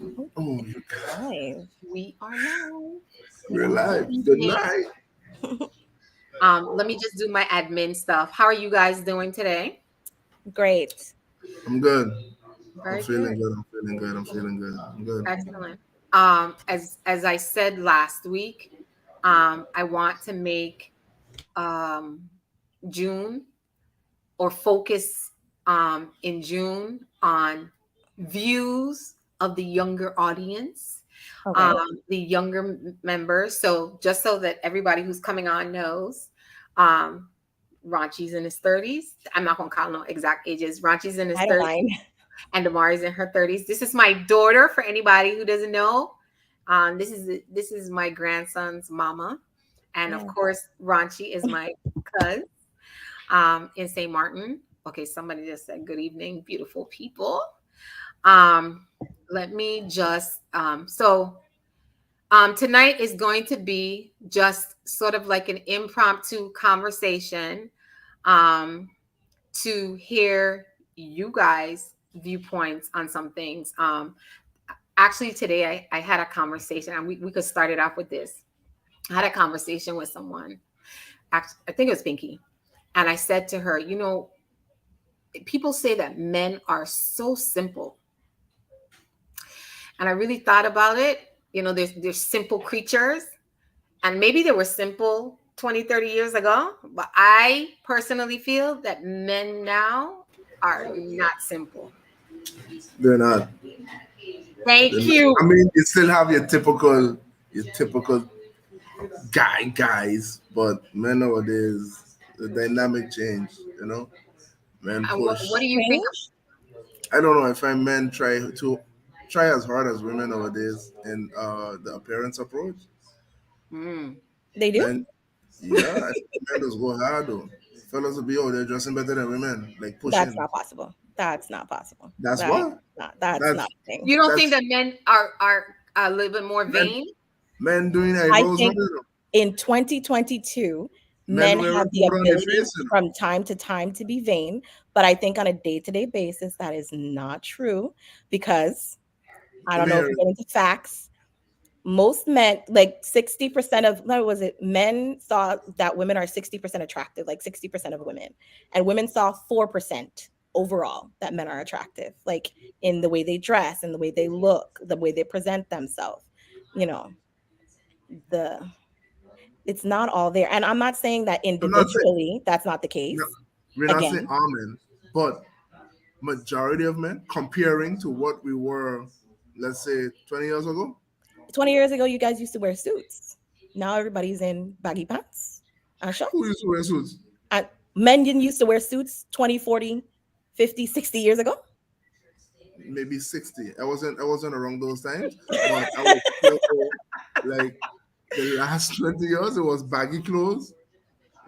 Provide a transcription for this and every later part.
Oh, Live. We are live. we're Good live. Good evening. night. Let me just do my admin stuff. How are you guys doing today? Great. I'm good. I'm Very feeling good. good. I'm feeling good. I'm feeling good. I'm good. Excellent. As I said last week, I want to make um June or focus in June on views of the younger audience, Okay. the younger members. So just so that everybody who's coming on knows, um, Ranchi's in his 30s. I'm not gonna call no exact ages. Ranchi's in his I don't 30s mind. and Damari's in her 30s. This is my daughter for anybody who doesn't know. This is my grandson's mama. And of Yeah. course, Ranchi is my cousin in St. Martin. Okay, somebody just said good evening, beautiful people. Um, Let me just tonight is going to be just sort of like an impromptu conversation um, to hear you guys' viewpoints on some things. Actually, today I had a conversation, and we could start it off with this. I had a conversation with someone. Actually, I think it was Pinky, and I said to her, people say that men are so simple, and I really thought about it. There's simple creatures, and maybe they were simple 20, 30 years ago, but I personally feel that men now are not simple. They're not. Thank I you. mean, you still have your typical guys, but men nowadays, the dynamic change. Men And what push. do you think? Change? I don't know. I find men try as hard as women nowadays in the appearance approach. Mm. They do? Men, yeah, I think men just go hard though. Fellas will be out there dressing better than women, like That's pushing. not possible. That's not possible. That's what. That's That's not a thing. You don't think that's that men are a little bit more men vain? men doing I eyebrows on think it. in 2022, Men men wearing have the powder on their ability face. from time to time to be vain, but I think on a day-to-day basis that is not true because I Let don't me know if hear you it. get into facts. Most men, like 60% of, what was it? Men saw that women are 60% attractive, like 60% of women. And women saw 4% overall that men are attractive, like in the way they dress, in the way they look, the way they present themselves. You know, the it's not all there. And I'm not saying that I'm not saying individually that's not the no, case. we're not saying Again, all men, but majority of men comparing to what we were, let's say 20 years ago. 20 years ago, you guys used to wear suits. Now everybody's in baggy pants and Who shorts. used to wear suits? And men didn't used to wear suits 20, 40, 50, 60 years ago. Maybe 60. I wasn't around those times, but I was still like the last 20 years it was baggy clothes,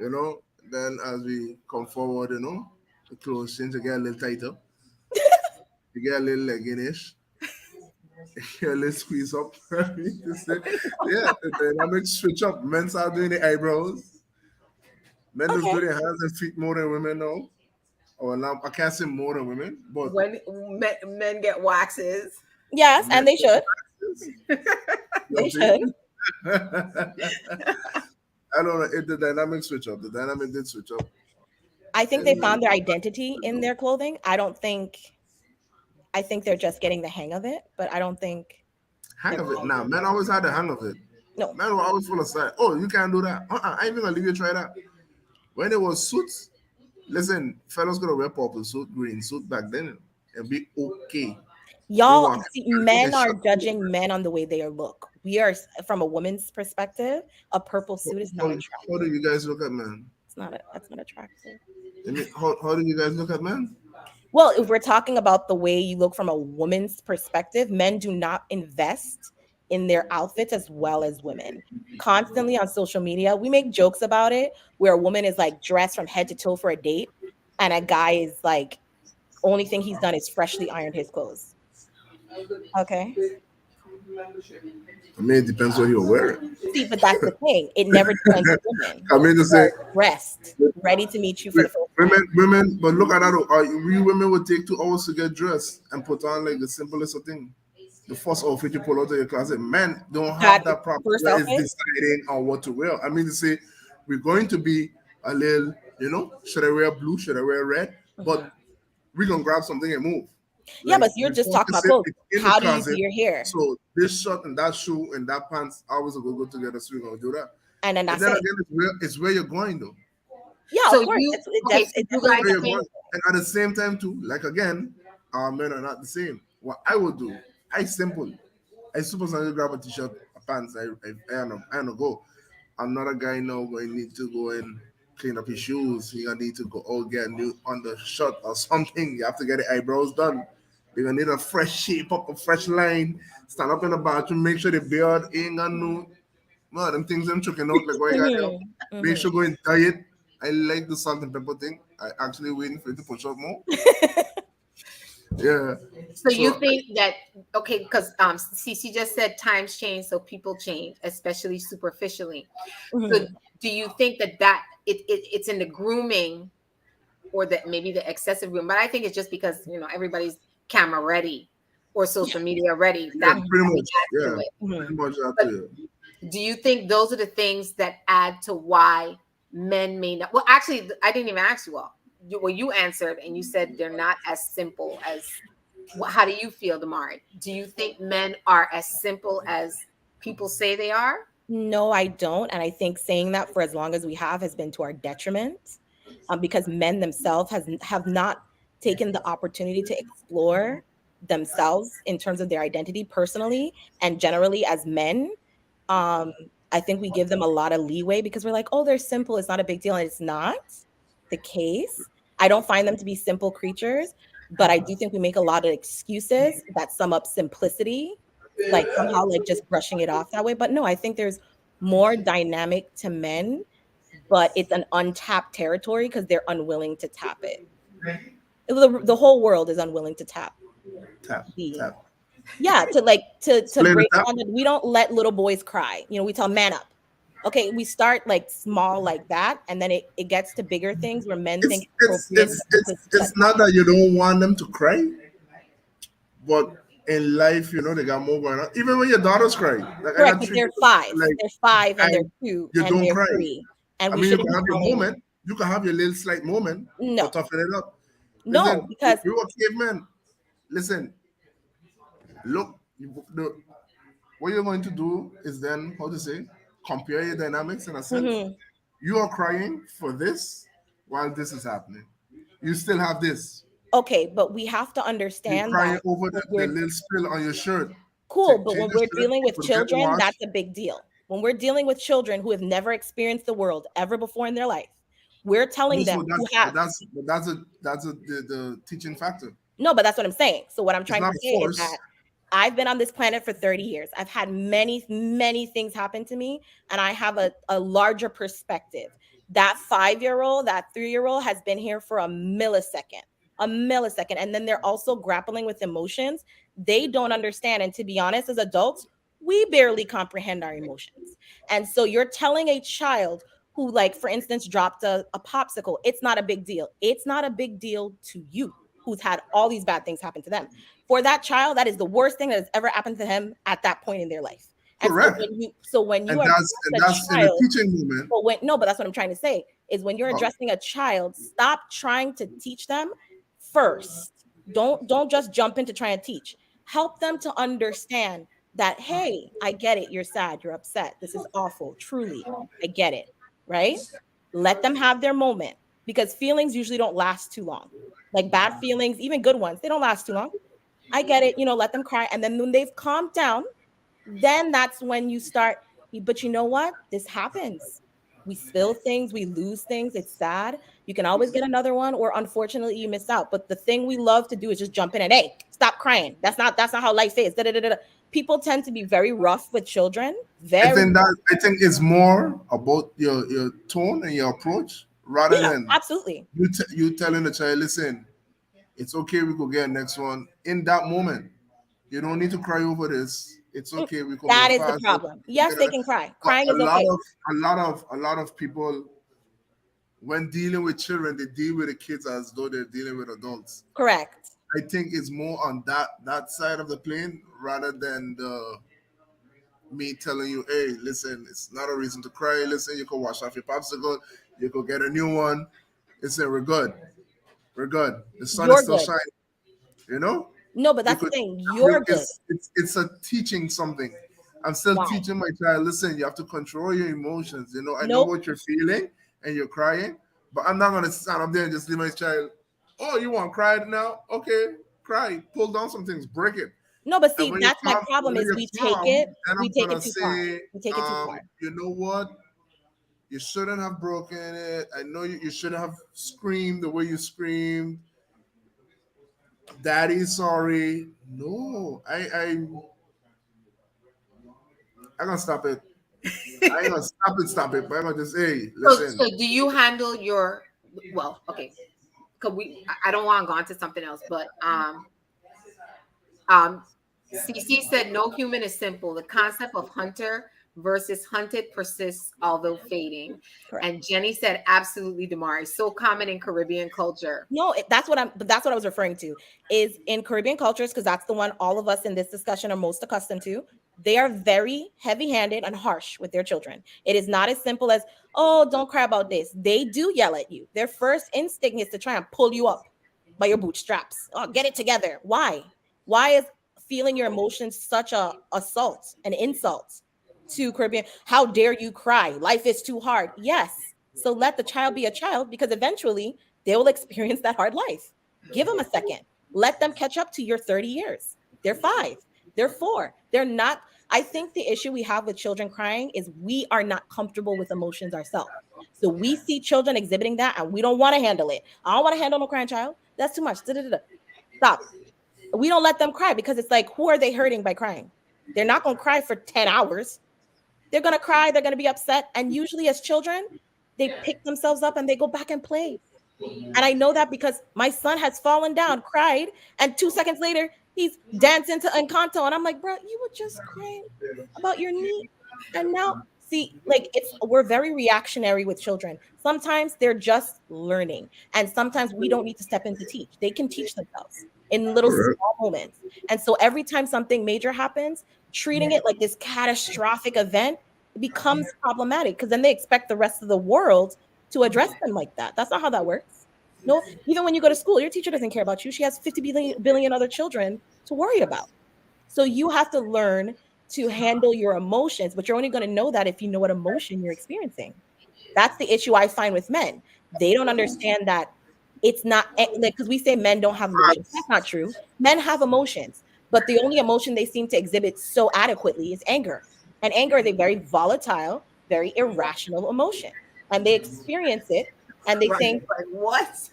you know. Then as we come forward, the clothes change to get a little tighter, you get a little legginish, get a little squeeze up. Yeah, the dynamics switch up. Men start doing the eyebrows. Men just Okay. do their hands and feet more than women now. Or now I can't say more than women, but When men get waxes. Yes, men and they should. you They see? should. I don't know if the dynamic switch up. The dynamic did switch up. I think they And found their identity in their clothing. I think they're just getting the hang of it, but I don't think hang they're of it found now. it. Men always had the hang of it. No. Men were always full of style. Oh, you can't do that. I ain't even gonna leave you try that. When it was suits, listen, fellas gonna wear purple suit, green suit back then and be okay. Go Y'all walk see, and men are shut judging men on the way they look. We are from a woman's perspective, a purple how, suit is not how do attractive. you guys look at men? That's not attractive. I mean, how do you guys look at men? Well, if we're talking about the way you look from a woman's perspective, men do not invest in their outfits as well as women. Constantly on social media, we make jokes about it where a woman is like dressed from head to toe for a date, and a guy is like, only thing he's done is freshly ironed his clothes. Okay. I mean, it depends what you're wearing. See, but that's the thing. It never depends on women. I mean to say, They're dressed, ready to meet you for the first time. women, but look at that. We women would take 2 hours to get dressed and put on like the simplest of thing. the first outfit you pull out of your closet. Men don't have That that problem first where it's outfit. deciding on what to wear. I mean to say, we're going to be a little, should I wear blue? Should I wear red? Mhm. But we're gonna grab something and move. Yeah, Like but you're just before talking you about say clothes. it's in the How do you do closet. your hair? So this shirt and that shoe and that pants always will go together. So we're gonna do that. And then But that's then it. again, it's where you're going though. Yeah, So of course. you It, okay? So it you definitely guys Where you're depends. think going. And at the same time too, like again, our men are not the same. What I would do, I simple. I suppose I grab a t-shirt, a pants, I don't go. Another guy now going to need to go and clean up his shoes. He gonna need to go get a new undershirt or something. You have to get the eyebrows done. You're gonna need a fresh shape up, a fresh line. Stand up in the bathroom, make sure the beard ain't got no them things them choking out like what you got there. Hmm. Make Hmm. sure go and dye it. I like the salt and pepper thing. I actually waiting for it to push up more. Yeah. so. You So think that okay? Because CC just said times change, so people change, especially superficially. So Hmm. do you think that it's in the grooming or that maybe the excessive groom? But I think it's just because everybody's camera ready or social media ready. yeah, That pretty probably much. adds Yeah. to it. Pretty much that But too. do you think those are the things that add to why men may not? Well, actually, I didn't even ask you all. You answered and you said they're not as simple as. How do you feel, Damari? Do you think men are as simple as people say they are? No, I don't. And I think saying that for as long as we has been to our detriment, because men themselves have not taken the opportunity to explore themselves in terms of their identity personally and generally as men. Um, I think we give them a lot of leeway because we're like, oh, they're simple. It's not a big deal. And it's not the case. I don't find them to be simple creatures, but I do think we make a lot of excuses that sum up simplicity, like somehow like just brushing it off that way. But no, I think there's more dynamic to men, but it's an untapped territory because they're unwilling to tap it. The whole world is unwilling to tap Tap, the tap. yeah, to like to Explain the break tap. down that we don't let little boys cry. We tell man up. Okay, we start like small like that, and then it gets to bigger things where men think It's it's it's appropriate it's to it's shut it's not down. that you don't want them to cry, but in life, they got more going on. Even when your daughters cry, like I Correct, got but three they're daughters, five. like They're five and they're and two you and don't they're cry. three. And I we mean, you shouldn't can be have your crying. moment. You can have your little slight moment for No, toughen it up. no, Listen, because we were cavemen. Listen, look, what you're going to do is then, how to say, compare your dynamics in a sense. mhm. You are crying for this while this is happening. You still have this. Okay, but we have to You're understand crying that over when the we're little spill on your shirt. cool, but Change when the we're shirt, dealing with put it get children, washed. that's a big deal. When we're dealing with children who have never experienced the world ever before in their life, we're telling Also, them who has. that's the teaching factor. No, but that's what I'm saying. So what I'm It's trying not to a say is that force. I've been on this planet for 30 years. I've had many, many things happen to me, and I have a larger perspective. That 5 year old, that 3 year old has been here for a millisecond. And then they're also grappling with emotions they don't understand. And to be honest, as adults, we barely comprehend our emotions. And so you're telling a child who, like, for instance, dropped a popsicle, it's not a big deal. It's not a big deal to you, who's had all these bad things happen to them. For that child, that is the worst thing that has ever happened to him at that point in their life. And so Correct. when you And are a that's in the child, teaching moment. but when no, but that's what I'm trying to say is when you're Oh, addressing a child, stop trying to teach them first. Don't just jump in to try and teach. Help them to understand that, hey, I get it. You're sad, you're upset. This is awful. Truly, I get it. Right? Let them have their moment because feelings usually don't last too long. Like bad feelings, even good ones, they don't last too long. I get it, let them cry. And then when they've calmed down, then that's when you start. But you know what? This happens. We spill things, we lose things. It's sad. You can always get another one, or unfortunately, you miss out. But the thing we love to do is just jump in and hey, stop crying. That's not how life is. Da, da, da, da. People tend to be very rough with children. Very rough. I think it's more about your tone and your approach rather Yeah, than absolutely. you telling the child, listen, it's okay, we could get next one in that moment. You don't need to cry over this. It's Mm, okay, we could that move is the past it. problem. Yes, they can cry. But Crying is okay. a lot of people when dealing with children, they deal with the kids as though they're dealing with adults. Correct. I think it's more on that side of the plane rather than the me telling you, hey, listen, it's not a reason to cry. Listen, you can wash off your popsicle, you could get a new one. Listen, we're good. We're good. The sun is You're still good. shining. You know, No, but you that's the could. thing. You're good. It's a teaching something. I'm still Why? teaching my child. Listen, you have to control your emotions. You know, I know Nope. what you're feeling and you're crying, but I'm not gonna stand up there and just leave my child. Oh, you want to cry now? Okay, cry. Pull down some things, break it. No, but And see, that's my problem when is you come, then we I'm take it gonna too far. say, We take it too far. you know what? You shouldn't have broken it. I know you shouldn't have screamed the way you screamed. Daddy, sorry. No, I gonna stop it. I ain't gonna stop it. But I'm gonna just hey, listen. So do you handle your well? Okay, because I don't want to go on to something else, but CC said no human is simple. The concept of hunter versus hunted persists, although fading. Correct. And Jenny said, absolutely, Damari. So common in Caribbean culture. No, that's what I was referring to is in Caribbean cultures, because that's the one all of us in this discussion are most accustomed to. They are very heavy-handed and harsh with their children. It is not as simple as, oh, don't cry about this. They do yell at you. Their first instinct is to try and pull you up by your bootstraps. Oh, get it together. Why? Why is feeling your emotions such a assault, an insult to Caribbean? How dare you cry? Life is too hard. Yes. So let the child be a child, because eventually they will experience that hard life. Give them a second. Let them catch up to your 30 years. They're 5. They're 4. They're not. I think the issue we have with children crying is we are not comfortable with emotions ourselves. So we see children exhibiting that and we don't want to handle it. I don't want to handle no crying child. That's too much. Stop. We don't let them cry because it's like, who are they hurting by crying? They're not going to cry for 10 hours. They're going to cry. They're going to be upset. And usually as children, they pick themselves up and they go back and play. And I know that because my son has fallen down, cried, and 2 seconds later, he's dancing to Encanto. And I'm like, bro, you were just crying about your knee. And now, see, like we're very reactionary with children. Sometimes they're just learning. And sometimes we don't need to step in to teach. They can teach themselves in little small moments. And so every time something major happens, treating it like this catastrophic event becomes problematic, because then they expect the rest of the world to address them like that. That's not how that works. No, even when you go to school, your teacher doesn't care about you. She has 50 billion other children to worry about. So you have to learn to handle your emotions, but you're only going to know that if you know what emotion you're experiencing. That's the issue I find with men. They don't understand that it's not like, because we say men don't have emotions. That's not true. Men have emotions, but the only emotion they seem to exhibit so adequately is anger. And anger is a very volatile, very irrational emotion. And they experience it and they think, what?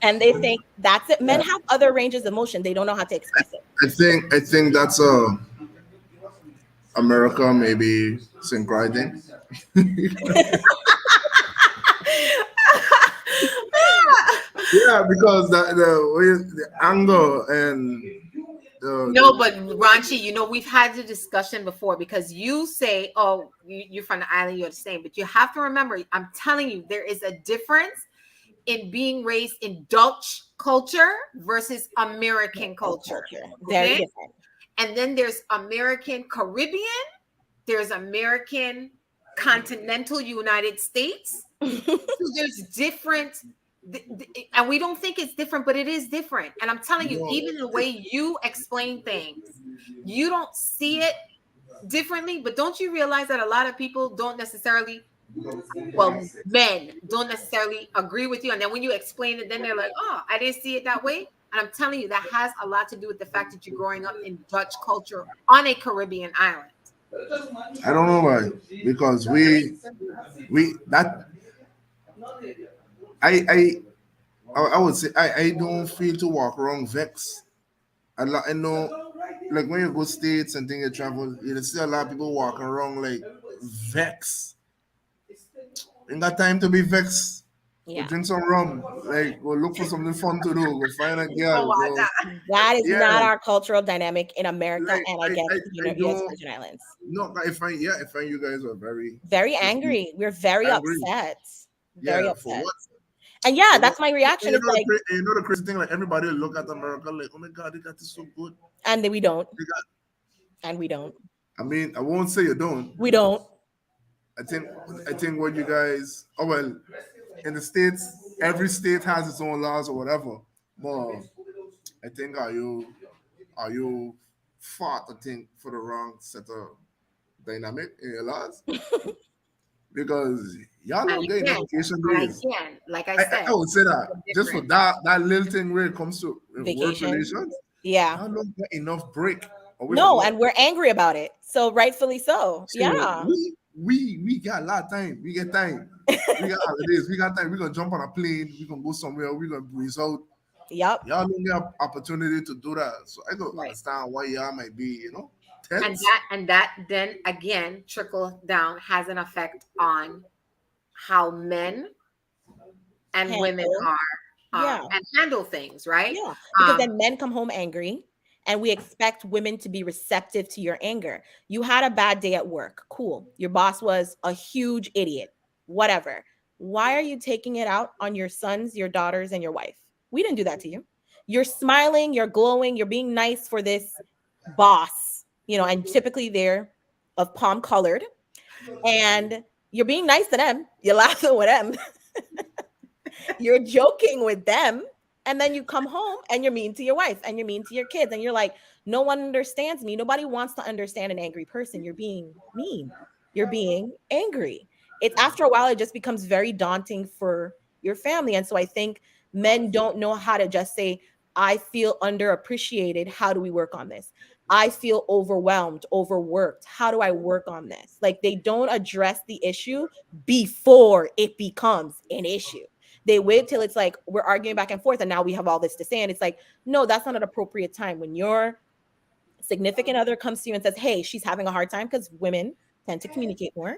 And they think that's it. Men have other ranges of emotion. They don't know how to express it. I think that's America maybe synchronizing. Yeah, because the anger and no, but Ranchi, you know, we've had the discussion before, because you say, oh, you're from the island, you're the same, but you have to remember, I'm telling you, there is a difference in being raised in Dutch culture versus American culture. Very different. And then there's American Caribbean, there's American continental United States. So there's different, and we don't think it's different, but it is different. And I'm telling you, even the way you explain things, you don't see it differently. But don't you realize that a lot of people don't necessarily, well, men don't necessarily agree with you. And then when you explain it, then they're like, oh, I didn't see it that way. And I'm telling you, that has a lot to do with the fact that you're growing up in Dutch culture on a Caribbean island. I don't know why, because I would say I don't feel to walk around vex. I know, like when you go states and things, you travel, you see a lot of people walking around like vex. Ain't got time to be vexed. Yeah. Go drink some rum. Like, go look for something fun to do. Go find a girl. That is not our cultural dynamic in America, Like, and I guess the U.S. Virgin Islands. No, I find you guys are very angry. We're very angry. upset. Very upset. For what? And yeah, You know, that's my reaction. you It's know, like, you know the crazy thing, like everybody will look at America like, oh my God, they got this so good. and then we don't. They got, And we don't. I mean, I won't say you don't. We don't. I think what you guys, oh well, in the states, every state has its own laws or whatever. But I think are you fought? I think for the wrong set of dynamic in your laws because y'all And don't get enough again, vacation and days. again, like I I said, would say that just for different. that little thing where it comes to work Vacation. relations, Yeah. y'all don't get enough break away from No, work. and we're angry about it. So rightfully so. So Yeah. we got a lot of time. We get time. We got holidays. We got time. We're gonna jump on a plane. We're gonna go somewhere. We're gonna breeze out. Yep. Y'all don't get opportunity to do that. So I don't Right. understand why y'all might be, And tense. that then again trickle down has an effect on how men and women Handle. are Yeah. and handle things, right? Yeah. Because Um, then men come home angry and we expect women to be receptive to your anger. You had a bad day at work. Cool. Your boss was a huge idiot. Whatever. Why are you taking it out on your sons, your daughters, and your wife? We didn't do that to you. You're smiling, you're glowing, you're being nice for this boss, and typically they're of palm colored, and you're being nice to them. You're laughing with them. You're joking with them. And then you come home and you're mean to your wife and you're mean to your kids. And you're like, no one understands me. Nobody wants to understand an angry person. You're being mean. You're being angry. It's after a while, it just becomes very daunting for your family. And so I think men don't know how to just say, I feel underappreciated. How do we work on this? I feel overwhelmed, overworked. How do I work on this? Like they don't address the issue before it becomes an issue. They wait till it's like we're arguing back and forth and now we have all this to say. And it's like, no, that's not an appropriate time. When your significant other comes to you and says, hey, she's having a hard time, because women tend to communicate more.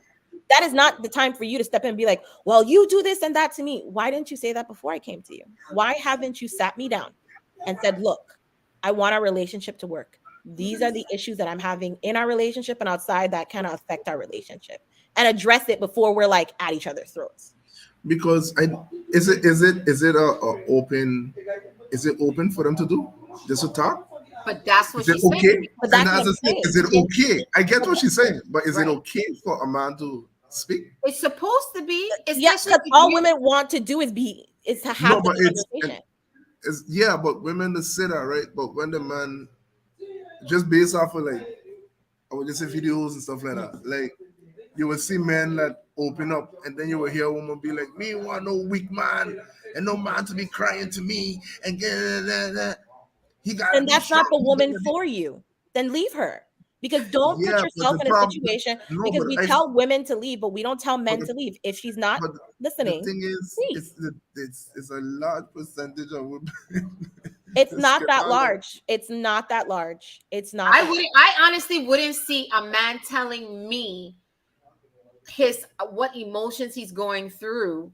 That is not the time for you to step in and be like, well, you do this and that to me. Why didn't you say that before I came to you? Why haven't you sat me down and said, look, I want our relationship to work. These are the issues that I'm having in our relationship and outside that kind of affect our relationship, and address it before we're like at each other's throats. Because is it open for them to do just to talk? but that's what Is it she's saying. okay? But And that's what as I'm I say, saying. is it okay? I get what she's saying, but is it Right. okay for a man to speak? It's supposed to be, Yeah, especially because if all you- women want to do is to have No, the but conversation. it's yeah, but women to say that, right? But when the man just based off of like I would just say videos and stuff like that, like you will see men that open up, and then you will hear a woman be like, "Me want no weak man, and no man to be crying to me, and he got." Then that's not the woman for you. Then leave her. Because don't put Yeah, but yourself the in a problem, situation, no, because but we I, tell women to leave, but we don't tell but men the, to leave. If she's not but the listening, thing is, leave. it's a large percentage of women. It's Just not get that out of- large. It's not that large. It's not. I honestly wouldn't see a man telling me what emotions he's going through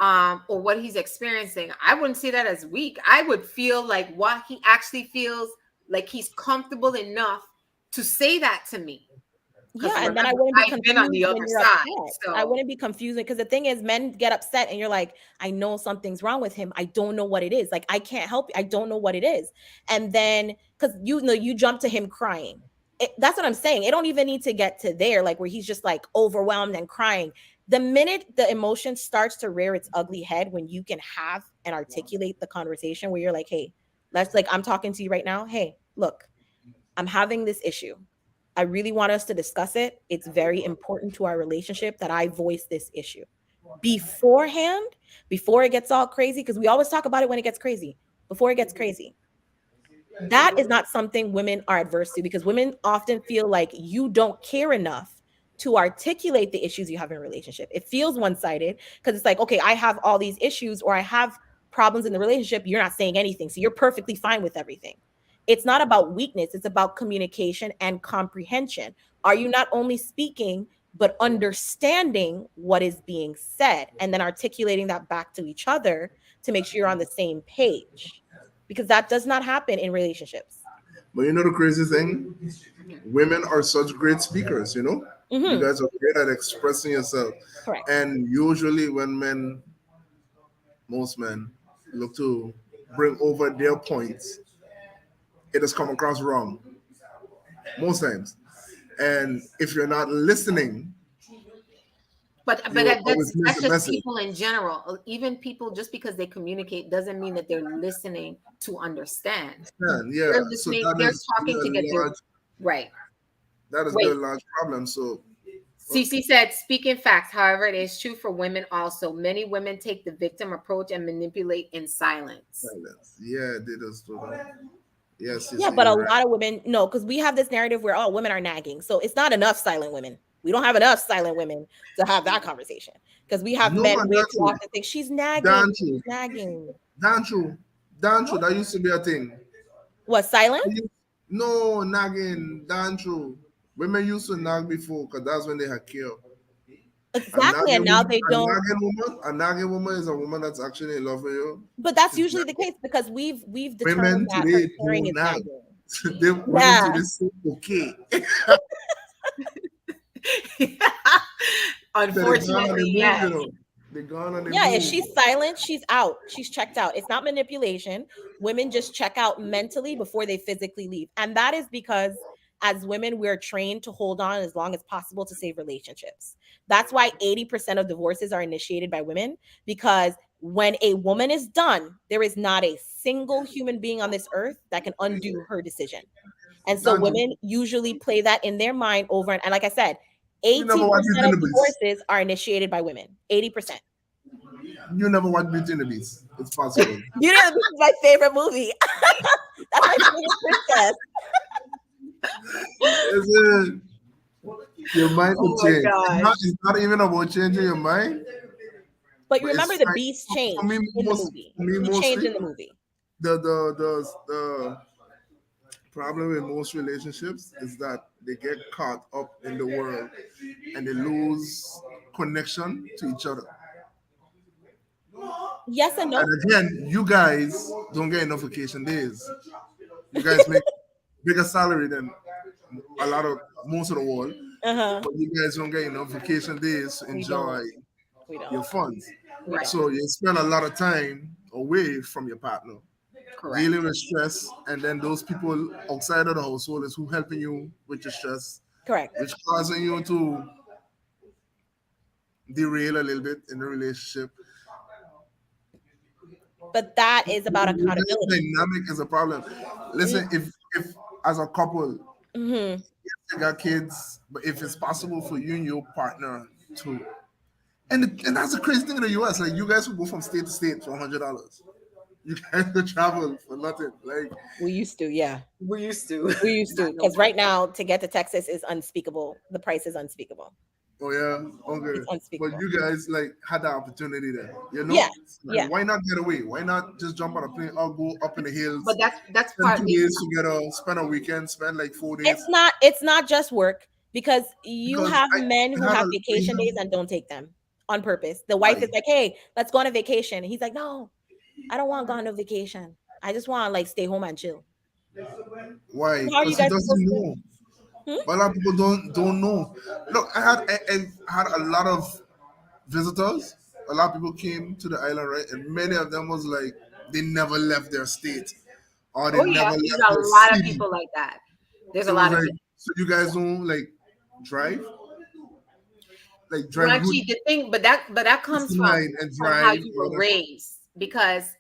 or what he's experiencing. I wouldn't see that as weak. I would feel like what he actually feels like he's comfortable enough to say that to me. Yeah, and remember, then I wouldn't be I've confused been on the when other you're side, upset. so- I wouldn't be confused because the thing is, men get upset and you're like, I know something's wrong with him. I don't know what it is. Like, I can't help you. I don't know what it is. And then because you jump to him crying. That's what I'm saying. It don't even need to get to there, like where he's just like overwhelmed and crying. The minute the emotion starts to rear its ugly head, when you can have and articulate the conversation where you're like, hey, I'm talking to you right now. Hey, look, I'm having this issue. I really want us to discuss it. It's very important to our relationship that I voice this issue beforehand, before it gets all crazy, because we always talk about it when it gets crazy, before it gets crazy. That is not something women are adverse to, because women often feel like you don't care enough to articulate the issues you have in a relationship. It feels one-sided because it's like, okay, I have all these issues or I have problems in the relationship. You're not saying anything. So you're perfectly fine with everything. It's not about weakness. It's about communication and comprehension. Are you not only speaking, but understanding what is being said and then articulating that back to each other to make sure you're on the same page? Because that does not happen in relationships. But you know the crazy thing? Women are such great speakers, you know? Mhm. You guys are great at expressing yourself. Correct. And usually when men most men look to bring over their points, it has come across wrong most times. And if you're not listening, But you will always miss that's the just message. people in general. Even people, just because they communicate doesn't mean that they're listening to understand. And They're yeah, so listening. that They're is talking to get a their large right. that is a Wait, large problem. So CC said, speaking facts. However, it is true for women also. Many women take the victim approach and manipulate in silence. silence. Yeah, they just do that. Yes, Yeah, yes, but a you're right. lot of women, no, because we have this narrative where, oh, women are nagging. So it's not enough silent women. We don't have enough silent women to have that conversation. Because we have No, men way not too true. often think she's nagging. Damn She's true. nagging. Damn true. Damn true. That used to be a thing. What, silent? No, nagging. Damn true. Women used to nag before because that's when they had care. Exactly. And now they don't. A nagging woman is a woman that's actually in love with you. But that's She's usually the nagging. case because we've determined Women that her today caring don't is nag. nagging. Women Yeah. today say okay. So they gone on the Unfortunately, move, yes. you know. They gone on the Yeah, if move. she's silent, she's out. She's checked out. It's not manipulation. Women just check out mentally before they physically leave. And that is because as women, we're trained to hold on as long as possible to save relationships. That's why 80% of divorces are initiated by women, because when a woman is done, there is not a single human being on this earth that can undo her decision. And so Damn true. women usually play that in their mind over and like I said, You never 80% watch Beauty and of the Beast. divorces are initiated by women. 80%. You never watch Beauty and the Beast. It's possible. Beauty and the Beast is my favorite movie. That's my favorite princess. Is it? Your mind Oh will my change. gosh. It's not even about changing your mind. But you But remember it's the like Beast for changed me, in the movie. for me He changed mostly in the movie. the problem with most relationships is that they get caught up in the world and they lose connection to each other. Yes and no. And again, you guys don't get enough vacation days. You guys make bigger salary than a lot of most of the world, Uh-huh. but you guys don't get enough vacation days to We enjoy don't. We your don't. funds. Right. So you spend a lot of time away from your partner, Correct. dealing with stress, and then those people outside of the household is who helping you with your stress, Correct. which causing you to derail a little bit in the relationship. But that is about This accountability. dynamic is a problem. Listen, if as a couple Mm-hmm. you got kids, but if it's possible for you and your partner to, and that's the crazy thing in the US, like you guys will go from state to state for $100. You guys will travel for nothing. Like We used to, yeah. We used to. We used to. Because right now, to get to Texas is unspeakable. The price is unspeakable. oh yeah, okay. It's unspeakable. But you guys like had that opportunity there, you know? Yeah, Like, yeah. why not get away? Why not just jump on a plane or go up in the hills? But that's Spend part 2 days together, spend a weekend, spend like 4 days. It's not just work because you Because have I men who had have a- vacation days and don't take them on purpose. The wife is Why? like, "Hey, let's go on a vacation." And he's like, "No, I don't want to go on a vacation. I just want to like stay home and chill." Why? So how are you Because he guys doesn't supposed to? know. Hmm? But a lot of people don't know. Look, I had a lot of visitors. A lot of people came to the island, right? And many of them was like they never left their state or they Oh yeah, never there's left a their lot of city. people like that. There's It a was lot of like, people. so you guys don't like drive good Actually, the thing, but that comes line and from how drive you or were whatever. raised. Because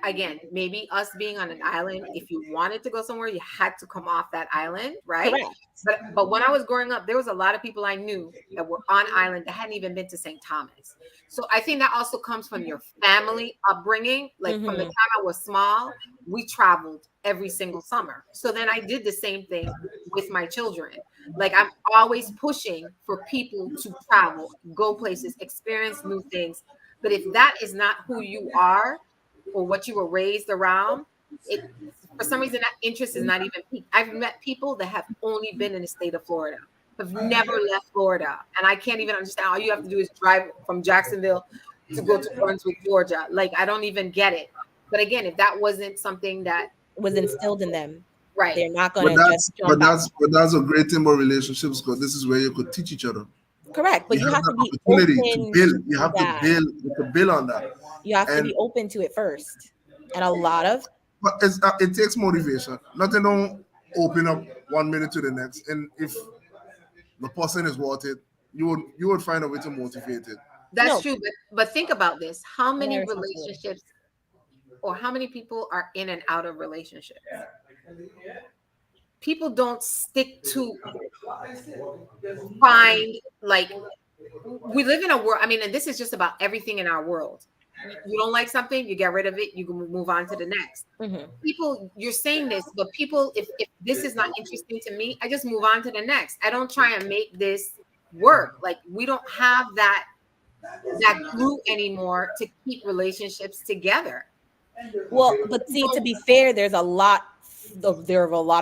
again, maybe us being on an island, if you wanted to go somewhere, you had to come off that island, right? Correct. But when I was growing up, there was a lot of people I knew that were on island that hadn't even been to St. Thomas. So I think that also comes from your family upbringing. Like from the Mhm. time I was small, we traveled every single summer. So then I did the same thing with my children. Like I'm always pushing for people to travel, go places, experience new things. But if that is not who you are or what you were raised around, it for some reason that interest is not even peaked. I've met people that have only been in the state of Florida, have never left Florida, and I can't even understand. All you have to do is drive from Jacksonville to go to Brunswick, Georgia. Like I don't even get it. But again, if that wasn't something that Was instilled in them. right, They're not But going to just jump out. that's a great thing about relationships because this is where you could teach each other. Correct, but you have the to be opportunity to open build. You to have that. to build on that. You have to And be open to it first. And a lot of but it takes motivation. Nothing don't open up 1 minute to the next. And if the person is worth it, you would find a way to motivate it. That's no, true, but think about this. How my many responsibility. relationships or how many people are in and out of relationships? People don't stick to find, like, we live in a world, I mean, and this is just about everything in our world. You don't like something, you get rid of it, you can move on to the next. Mhm. People, you're saying this, but people, if this is not interesting to me, I just move on to the next. I don't try and make this work. Like, we don't have that glue anymore to keep relationships together. Well, but see, to be fair, there are a lot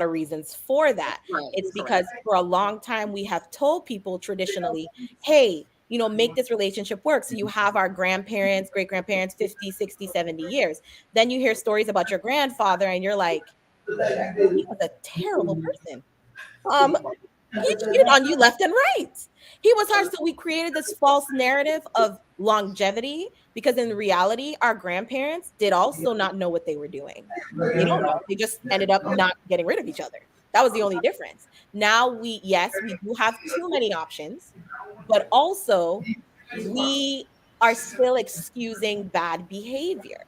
of reasons for that. Right, It's correct. because for a long time we have told people traditionally, hey, make this relationship work. So you have our grandparents, great grandparents, 50, 60, 70 years. Then you hear stories about your grandfather and you're like, he was a terrible person. He cheated on you left and right. He was hard. So we created this false narrative of longevity because in reality, our grandparents did also not know what they were doing. They don't know. They just ended up not getting rid of each other. That was the only difference. Now we do have too many options, but also we are still excusing bad behavior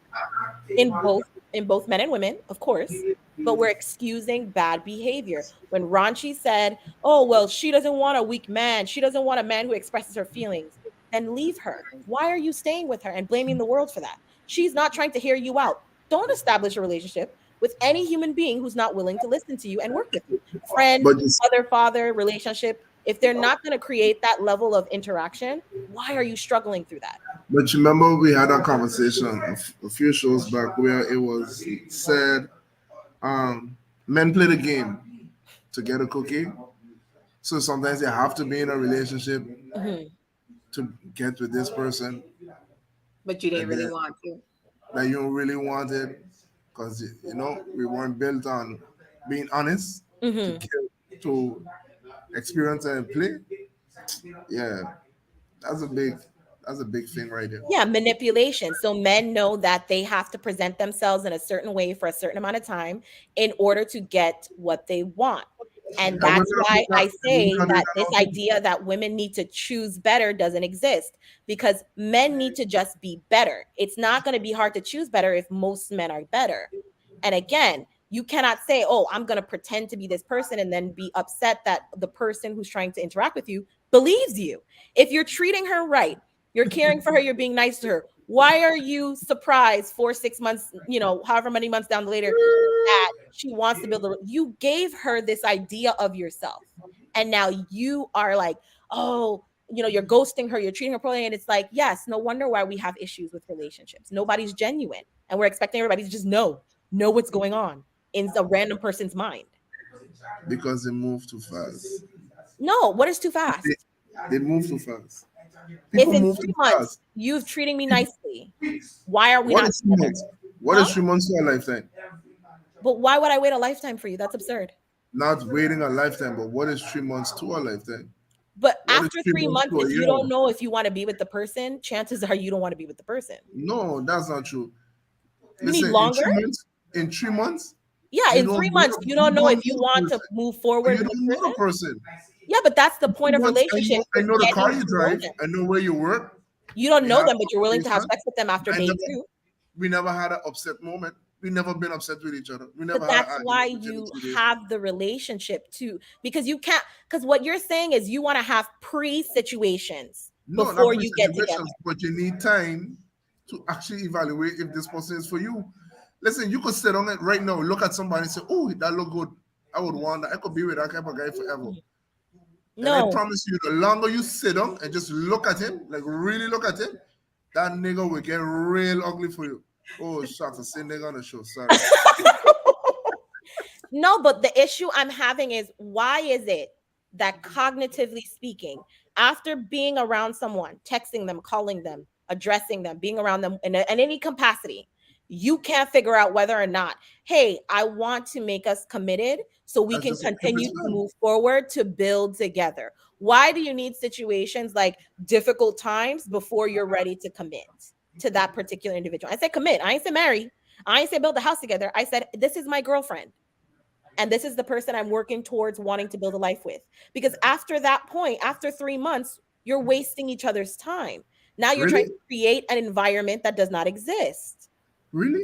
in both men and women, of course, but we're excusing bad behavior. When Ranchi said, "Oh, well, she doesn't want a weak man. She doesn't want a man who expresses her feelings." Then leave her. Why are you staying with her and blaming the world for that? She's not trying to hear you out. Don't establish a relationship with any human being who's not willing to listen to you and work with you. Friend, But mother, father, relationship. If they're not going to create that level of interaction, why are you struggling through that? you remember we had a conversation a few shows back where it was said, men play the game to get a cookie. So sometimes you have to be in a relationship Mhm. to get with this person But you didn't and really then, want to. that you don't really wanted because we weren't built on being honest to Mhm. get, to experience and play. Yeah, that's a big thing right there. Yeah, manipulation. So men know that they have to present themselves in a certain way for a certain amount of time in order to get what they want. And And that's why I women say are doing that that this also. idea that women need to choose better doesn't exist because men need to just be better. It's not going to be hard to choose better if most men are better. And again, you cannot say, "Oh, I'm going to pretend to be this person," and then be upset that the person who's trying to interact with you believes you. If you're treating her right, you're caring for her, you're being nice to her. Why are you surprised 4, 6 months, however many months down the later that she wants to build you gave her this idea of yourself. And now you are like, oh, you're ghosting her, you're treating her poorly. And it's like, yes, no wonder why we have issues with relationships. Nobody's genuine. And we're expecting everybody to just know what's going on in a random person's mind. Because they move too fast. No, what is too fast? They move too fast. If People in move 3 too months fast. you've treating me nicely, why are we What not is 3 together? months? What Huh? is 3 months to a lifetime? But why would I wait a lifetime for you? That's absurd. Not waiting a lifetime, but what is 3 months to a lifetime? But What is after three 3 months months, to a if you year? don't know if you want to be with the person, chances are you don't want to be with the person. No, that's not true. You need Listen, longer? in 3 months, Yeah, you in don't 3 months, you don't know if you want to move forward you with the don't know person. the person. Yeah, but that's the point of Once relationship. I You're know the car getting you to know drive. them. I know where you work. You don't We know have them, but you're willing to have conversation. sex with them after day 2. We never had an upset moment. We never been upset with each other. We never But had an that's why argument within you 2 days. have the relationship too, because you can't. Because what you're saying is you want to have pre-situations No, not before you get together. pre-situations, but you need time to actually evaluate if this person is for you. Listen, you could sit on it right now, look at somebody and say, "Oh, that look good. I would want that. I could be with that type of guy forever." And I No, promise you, the longer you sit down and just look at him, like really look at him, that nigga will get real ugly for you. Oh, shucks, I say nigga on the show. Sorry. no, but the issue I'm having is why is it that cognitively speaking, after being around someone, texting them, calling them, addressing them, being around them in any capacity, You can't figure out whether or not, hey, I want to make us committed so we That's can just a stupid continue to plan. move forward to build together. Why do you need situations like difficult times before you're ready to commit to that particular individual? I said commit. I ain't say marry. I ain't say build a house together. I said, this is my girlfriend. And this is the person I'm working towards wanting to build a life with. Because after that point, after 3 months, you're wasting each other's time. Now you're trying Really? to create an environment that does not exist. Really?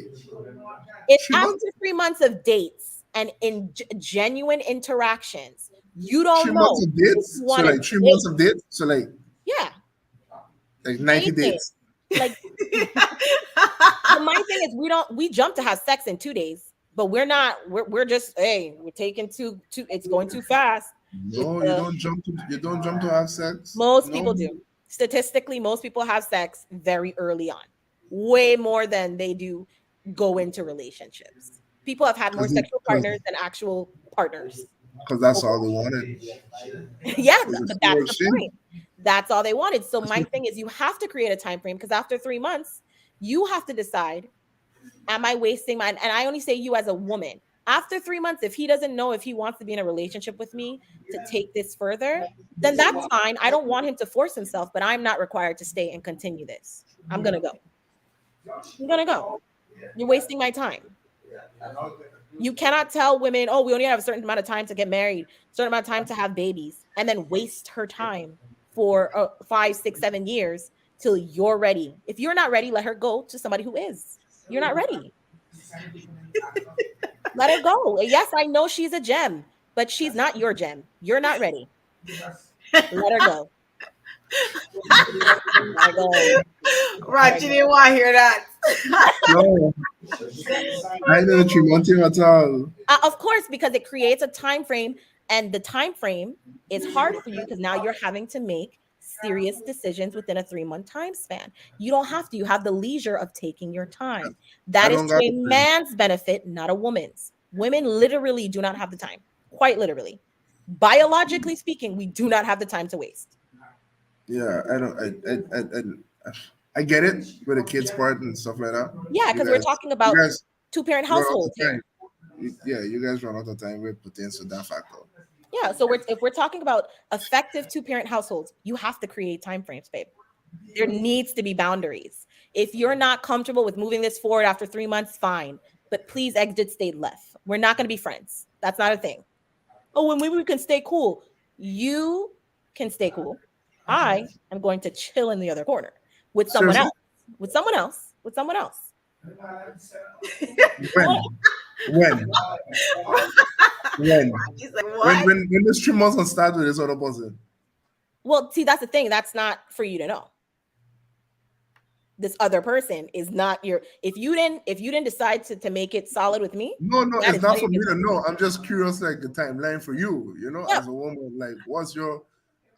If 3 months? after 3 months of dates and in genuine interactions, you 3 don't months know of if you dates? So want to like 3 date. months of dates? So Yeah, like 90 dating. dates. Like my thing is we jump to have sex in 2 days, but we're just, hey, we're taking too it's going too fast. No, It's you don't jump to have sex. Most No. people do. Statistically, most people have sex very early on, way more than they do go into relationships. People have had more sexual partners than actual partners. Because that's all they wanted. Yeah, Because but it's that's more the shit. point. That's all they wanted. So my thing is, you have to create a time frame, because after 3 months, you have to decide, am I wasting my, and I only say you as a woman. After 3 months, if he doesn't know if he wants to be in a relationship with me to take this further, then that's fine. I don't want him to force himself, but I'm not required to stay and continue this. I'm going to go. I'm going to go. You're wasting my time. You cannot tell women, oh, we only have a certain amount of time to get married, certain amount of time to have babies, and then waste her time for 5, 6, 7 years till you're ready. If you're not ready, let her go to somebody who is. You're not ready. Let her go. Yes, I know she's a gem, but she's not your gem. You're not ready. Let her go. Let her go. Right, you didn't want to hear that. No, I didn't treat him at all. Of course, because it creates a time frame, and the time frame is hard for you because now you're having to make serious decisions within a 3-month time span. You don't have to. You have the leisure of taking your time. That I is don't to got a the time. man's benefit, not a woman's. Women literally do not have the time. Quite literally. Biologically speaking, we do not have the time to waste. Yeah, I don't. I get it with the kids part and stuff like that. Yeah, You because we're guys, talking you about guys two-parent run out of households here. time. Yeah, you guys run out of time with pertains to that factor. Yeah, so if we're talking about effective two-parent households, you have to create timeframes, babe. There needs to be boundaries. If you're not comfortable with moving this forward after 3 months, fine. But please exit state left. We're not going to be friends. That's not a thing. Oh, well, maybe we can stay cool. You can stay cool. I am going to chill in the other corner with someone Seriously? else. With someone else. With someone else. When? When? He's like, what? When this 3 months can start with this other person? Well, see, that's the thing. That's not for you to know. This other person is not your. If you didn't decide to make it solid with me, No, that it's is not not for me your to know. I'm just curious, like the timeline for you, Yeah. as a woman. Like, what's your?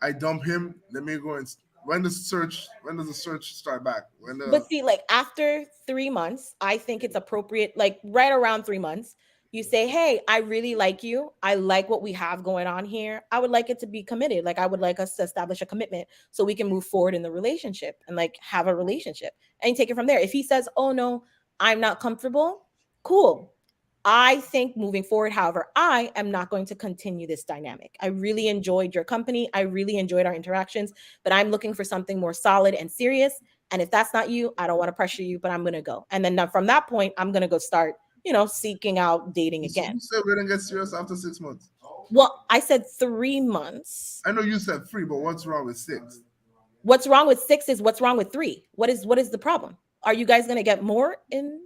I dump him. Let me go and. When does the search start back? But see, like after 3 months, I think it's appropriate, like right around 3 months, you say, hey, I really like you. I like what we have going on here. I would like it to be committed. Like I would like us to establish a commitment so we can move forward in the relationship and like have a relationship and you take it from there. If he says, oh no, I'm not comfortable, cool. I think moving forward, however, I am not going to continue this dynamic. I really enjoyed your company. I really enjoyed our interactions, but I'm looking for something more solid and serious. And if that's not you, I don't want to pressure you, but I'm going to go. And then from that point, I'm going to go start, seeking out dating again. You said we didn't get serious after 6 months. Well, I said 3 months. I know you said 3, but what's wrong with 6? What's wrong with 6 is what's wrong with 3. What is the problem? Are you guys going to get more in?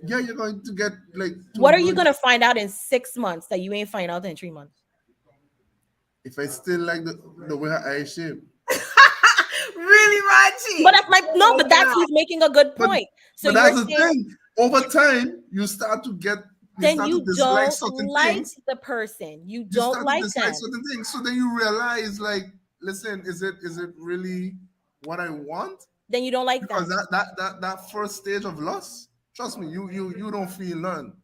Yeah, you're going to get like. What are you going to find out in 6 months that you ain't find out in 3 months? If I still like the way her eyes shape. Really, Raji? But he's making a good point. But that's the thing. Over time, you start to get. Then you don't like things. the person. You Start don't to like dislike them. certain things. So then you realize, like, listen, is it really what I want? Then you don't like them. Because that first stage of lust, trust me, you don't feel none.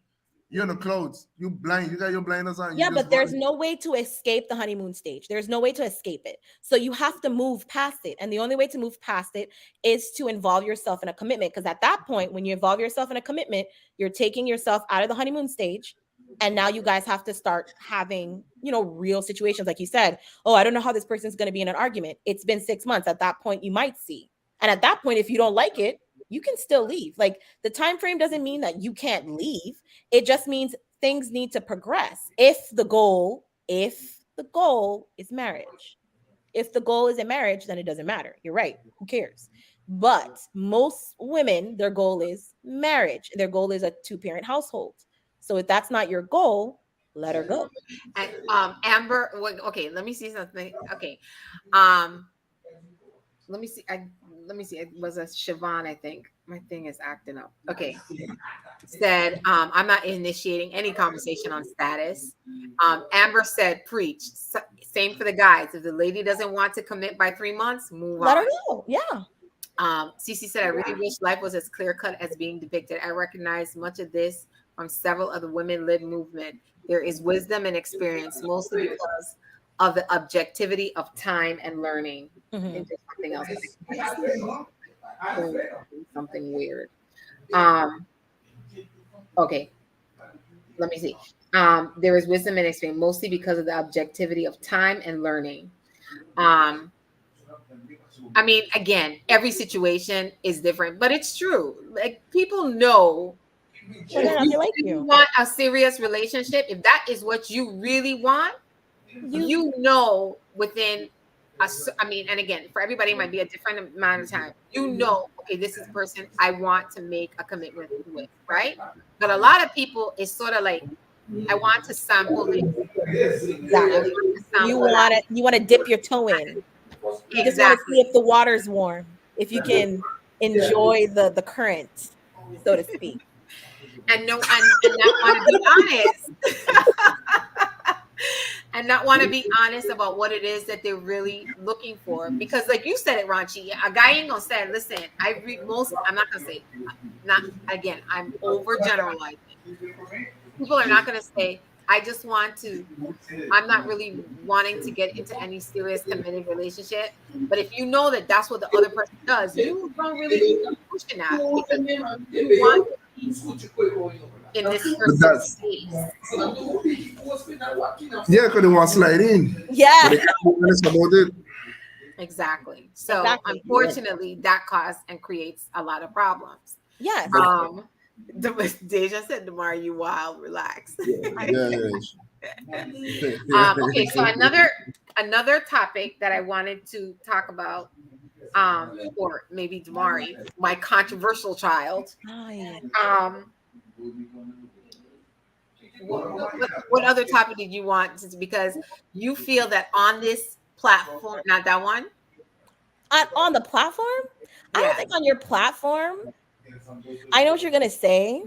You're in the clothes. You blind. You got your blinders on. Yeah, you but just there's run. no way to escape the honeymoon stage. There's no way to escape it. So you have to move past it. And the only way to move past it is to involve yourself in a commitment. Because at that point, when you involve yourself in a commitment, you're taking yourself out of the honeymoon stage. And now you guys have to start having, real situations. Like you said, oh, I don't know how this person's going to be in an argument. It's been 6 months. At that point, you might see. And at that point, if you don't like it, you can still leave. Like the time frame doesn't mean that you can't leave. It just means things need to progress. If the goal is marriage. If the goal is a marriage, then it doesn't matter. You're right. Who cares? But most women, their goal is marriage. Their goal is a two-parent household. So if that's not your goal, let her go. And Amber, okay, let me see something. Okay. Let me see. Let me see. It was a Siobhan, I think. My thing is acting up. Okay. Said, I'm not initiating any conversation on status. Amber said, preach. Same for the guys. If the lady doesn't want to commit by 3 months, move Let on. her go. Yeah. Cece said, I really wish life was as clear cut as being depicted. I recognize much of this from several of the women-led movement. There is wisdom and experience, mostly because of the objectivity of time and learning. Mhm. Into something else. Something weird. Okay. Let me see. There is wisdom and experience, mostly because of the objectivity of time and learning. I mean, again, every situation is different, but it's true. Like people know Whether or not if they like you you. want a serious relationship, if that is what you really want, you know within I mean, and again, for everybody, it might be a different amount of time. You know, okay, this is the person I want to make a commitment with, right? But a lot of people, it's sort of like, I want to sample this. Exactly. You want to dip your toe in. You just want to see if the water's warm, if you can enjoy the current, so to speak. And not want to be honest. And not want to be honest about what it is that they're really looking for. Because like you said it, Ranchi, a guy ain't gonna say, listen, I'm not gonna say, not again, I'm overgeneralizing. People are not gonna say, I'm not really wanting to get into any serious committed relationship. But if you know that that's what the other person does, you don't really keep pushing that because you want in this person's space. Yeah, because they want to slide in. Yeah. But they can't be honest about it. Exactly. So unfortunately, that causes and creates a lot of problems. Yes. Deja said, "Tomorrow you wild, relax." Yeah. Okay, so another topic that I wanted to talk about, or maybe Damari, my controversial child. Oh, yeah. What other topic did you want? Because you feel that on this platform, not that one. On the platform, I don't think on your platform. I know what you're gonna say.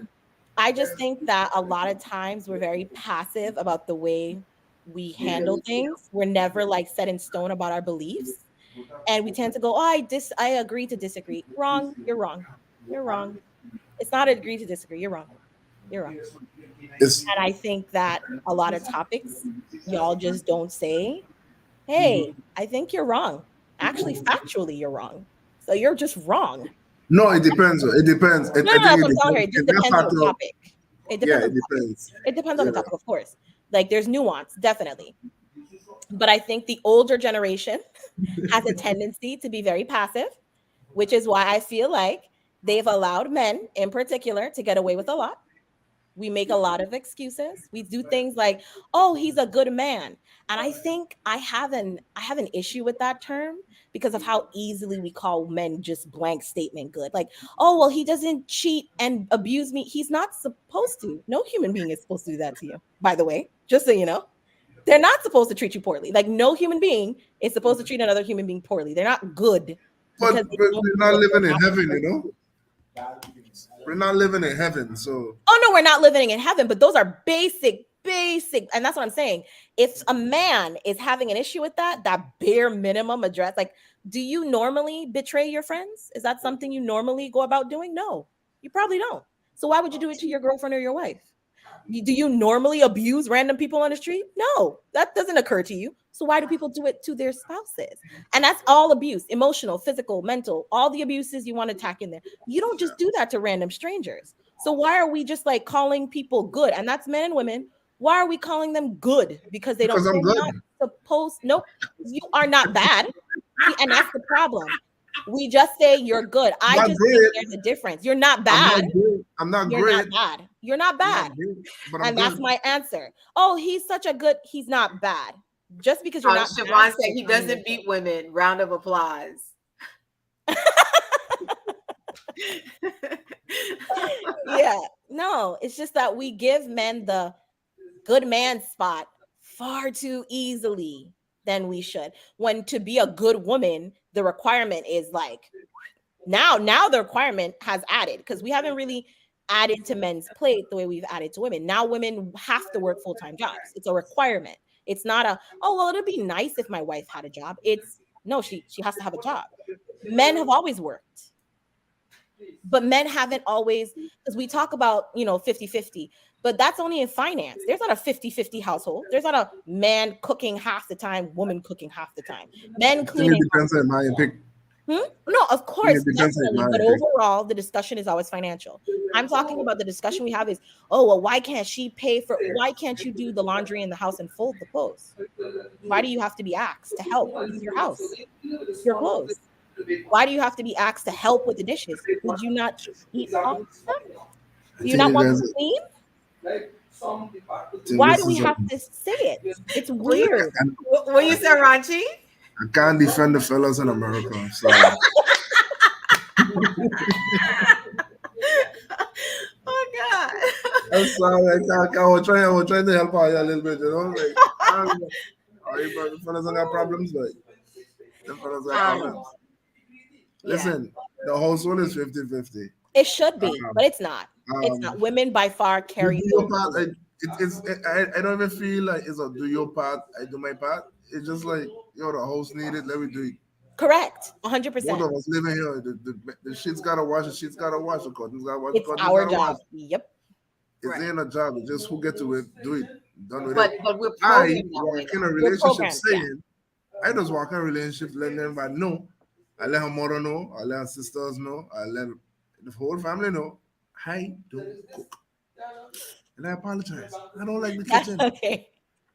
I just think that a lot of times we're very passive about the way we handle things. We're never like set in stone about our beliefs. And we tend to go, oh, I agree to disagree. Wrong. You're wrong. You're wrong. It's not agree to disagree. You're wrong. You're wrong. And I think that a lot of topics, y'all just don't say, hey, I think you're wrong. Actually, factually, you're wrong. So you're just wrong. No, it depends. It depends. No, I'm telling her. It just depends on the topic. It depends. It depends on the topic, of course. Like there's nuance, definitely. But I think the older generation has a tendency to be very passive, which is why I feel like they've allowed men in particular to get away with a lot. We make a lot of excuses. We do things like, oh, he's a good man. And I think I have an issue with that term because of how easily we call men just blank statement good. Like, oh, well, he doesn't cheat and abuse me. He's not supposed to. No human being is supposed to do that to you, by the way, just so you know. They're not supposed to treat you poorly. Like no human being is supposed to treat another human being poorly. They're not good. But we're not living in heaven, you know? We're not living in heaven, so. Oh, no, we're not living in heaven, but those are basic, and that's what I'm saying. If a man is having an issue with that bare minimum address, like, do you normally betray your friends? Is that something you normally go about doing? No, you probably don't. So why would you do it to your girlfriend or your wife? Do you normally abuse random people on the street? No, that doesn't occur to you. So why do people do it to their spouses? And that's all abuse, emotional, physical, mental, all the abuses you want to tack in there. You don't just do that to random strangers. So why are we just like calling people good? And that's men and women. Why are we calling them good? Because they Because don't. I'm They're good. not supposed. Nope, you are not bad, and that's the problem. We just say you're good. I Not just great. think there's a difference. You're not bad. I'm not You're great. not bad. You're not bad. Not great, but I'm And that's good. my answer. Oh, he's such a good. He's not bad. Just because you're not. Siobhan bad, said he doesn't beat women. Round of applause. Yeah, no, it's just that we give men the good man spot far too easily than we should. When to be a good woman, the requirement is like now the requirement has added because we haven't really added to men's plate the way we've added to women. Now women have to work full-time jobs. It's a requirement. It's not a, oh, well, it'd be nice if my wife had a job. It's no, she has to have a job. Men have always worked. But men haven't always, because we talk about, 50-50, but that's only in finance. There's not a 50-50 household. There's not a man cooking half the time, woman cooking half the time. Men cleaning. It depends on my pick. No, of course, definitely. on But my pick. overall, the discussion is always financial. I'm talking about the discussion we have is, oh, well, why can't you do the laundry in the house and fold the clothes? Why do you have to be asked to help with your house, your clothes? Why do you have to be asked to help with the dishes? Would you not eat all the stuff? Do you not want to clean? Why do we have to say it? It's weird. What you said, Ranchi? I can't defend the fellas in America. So. Oh God! I'm sorry. I was trying to help out a little bit. The fellas don't got problems, but the fellas got problems. Listen, the household is 50-50. It should be, but it's not. It's not. Women by far carry. I don't even feel like it's a do your part, I do my part. It's just like, the house need it, let me do it. Correct, 100%. Both of us living here, the shit's gotta wash, the shit's gotta wash, the curtains gotta wash. It's our job. Yep. It's ain't a job. It's just who get to it, do it. Done with but, it. But we're I walk in a relationship saying, yeah. I just walk in a relationship letting everybody know. I let her mother know. I let her sisters know. I let the whole family know. I don't cook. And I apologize. I don't like the kitchen. Okay.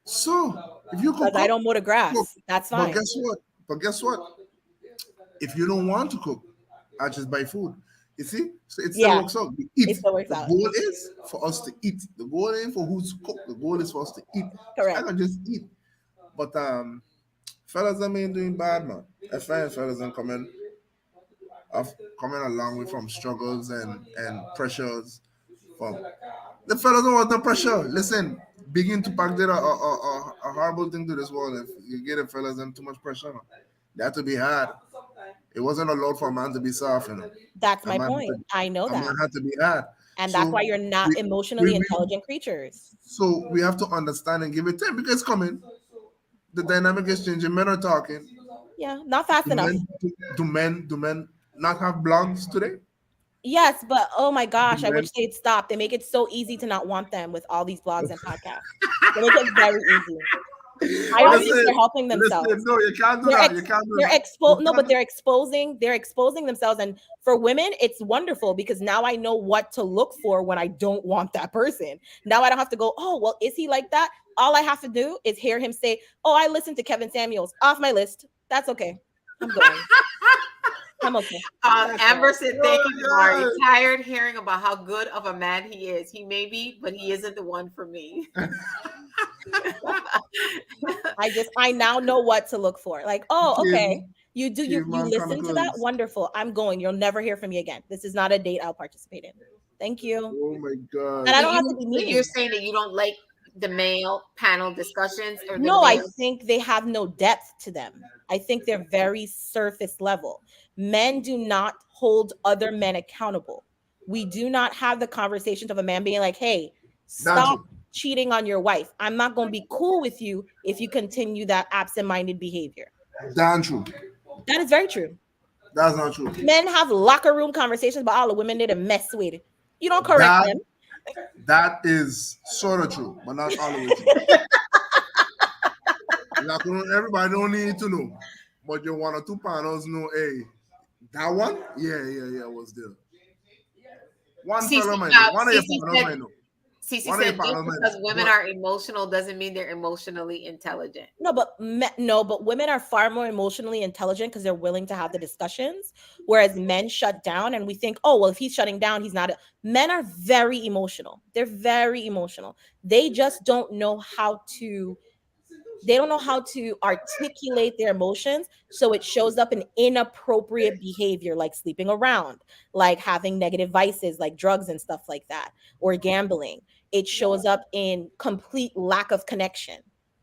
So, if you cook, I don't mow the grass. Cook. That's fine. But guess what? If you don't want to cook, I just buy food. You see? So it still works out. We eat. It still works out. The goal is for us to eat. The goal ain't for who's cook. The goal is for us to eat. Correct. I can just eat. But fellas, I ain't doing bad, man. I find fellas are coming along with from struggles and pressures. The fellas don't want the pressure. Listen, begin to pack did a horrible thing to this world. If you get the fellas them too much pressure, man. They have to be hard. It wasn't allowed for a man to be soft, That's my point. I know that. A man had to be hard. And that's why you're not emotionally intelligent creatures. So we have to understand and give it time because it's coming. The dynamic is changing. Men are talking. Yeah, not fast enough. Do men not have blogs today? Yes, but oh my gosh, I wish they'd stop. They make it so easy to not want them with all these blogs and podcasts. They make it very easy. I don't think they're helping themselves. No, you can't do that. You can't do that. But they're exposing themselves. And for women, it's wonderful because now I know what to look for when I don't want that person. Now I don't have to go, oh, well, is he like that? All I have to do is hear him say, oh, I listened to Kevin Samuels. Off my list. That's okay. I'm going. I'm okay. Amber said, thank you, Mari. Tired hearing about how good of a man he is. He may be, but he isn't the one for me. I now know what to look for. Like, oh, okay. You listen to that? Wonderful. I'm going. You'll never hear from me again. This is not a date I'll participate in. Thank you. Oh my God. And I don't have to be mean. You're saying that you don't like the male panel discussions? I think they have no depth to them. I think they're very surface level. Men do not hold other men accountable. We do not have the conversations of a man being like, hey, stop cheating on your wife. I'm not going to be cool with you if you continue that absent-minded behavior. That's true. That is very true. That's not true. Men have locker room conversations about all the women they mess with. You don't correct them. That is sort of true, but not all the way true. Like, everybody don't need to know, but your one or two panels know. Hey, that one, yeah, was there. One fellow might know. One of your panels might know. Cece One of your said just panels might because know. women But- are emotional doesn't mean they're emotionally intelligent. No, but women are far more emotionally intelligent because they're willing to have the discussions, whereas men shut down and we think, oh, well, if he's shutting down, he's not. Men are very emotional. They're very emotional. They just don't know how to. They don't know how to articulate their emotions, so it shows up in inappropriate behavior, like sleeping around, like having negative vices, like drugs and stuff like that, or gambling. It shows up in complete lack of connection.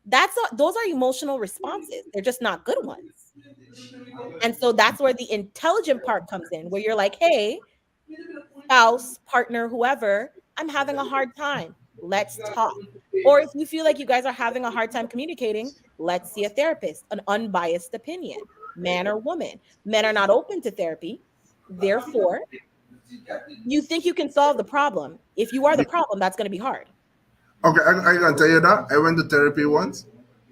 Those are emotional responses. They're just not good ones. And so that's where the intelligent part comes in, where you're like, hey, spouse, partner, whoever, I'm having a hard time. Let's talk. Or if you feel like you guys are having a hard time communicating, let's see a therapist, an unbiased opinion, man or woman. Men are not open to therapy. Therefore, you think you can solve the problem. If you are the problem, that's going to be hard. Okay, I can tell you that. I went to therapy once,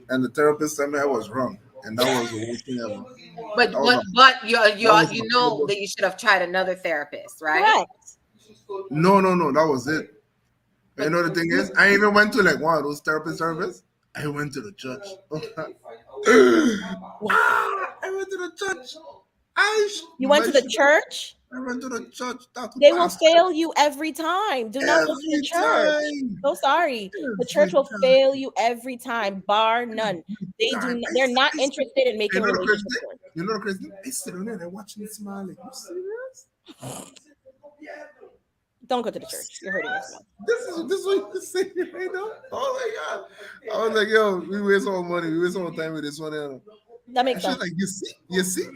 and the therapist told me I was wrong, and that was the worst thing ever. But That was you know horrible. that you should have tried another therapist, right? Correct. No, that was it. You know the thing is, I even went to like one of those therapist services. I went to the church. I went to the church. You went to the church? I went to the church. They will fail you every time. Do not go to the Every church. time. So sorry. The Every church will time. fail you every time, bar none. They're not interested in making relationships work. You know the crazy thing? They sit on there, they're watching it smiling. You serious? Don't go to the church. You're hurting yourself. This is what you're saying right now. Oh my god! I was like, yo, we waste all money, we waste all time with this one. That makes And she's sense. like, you see.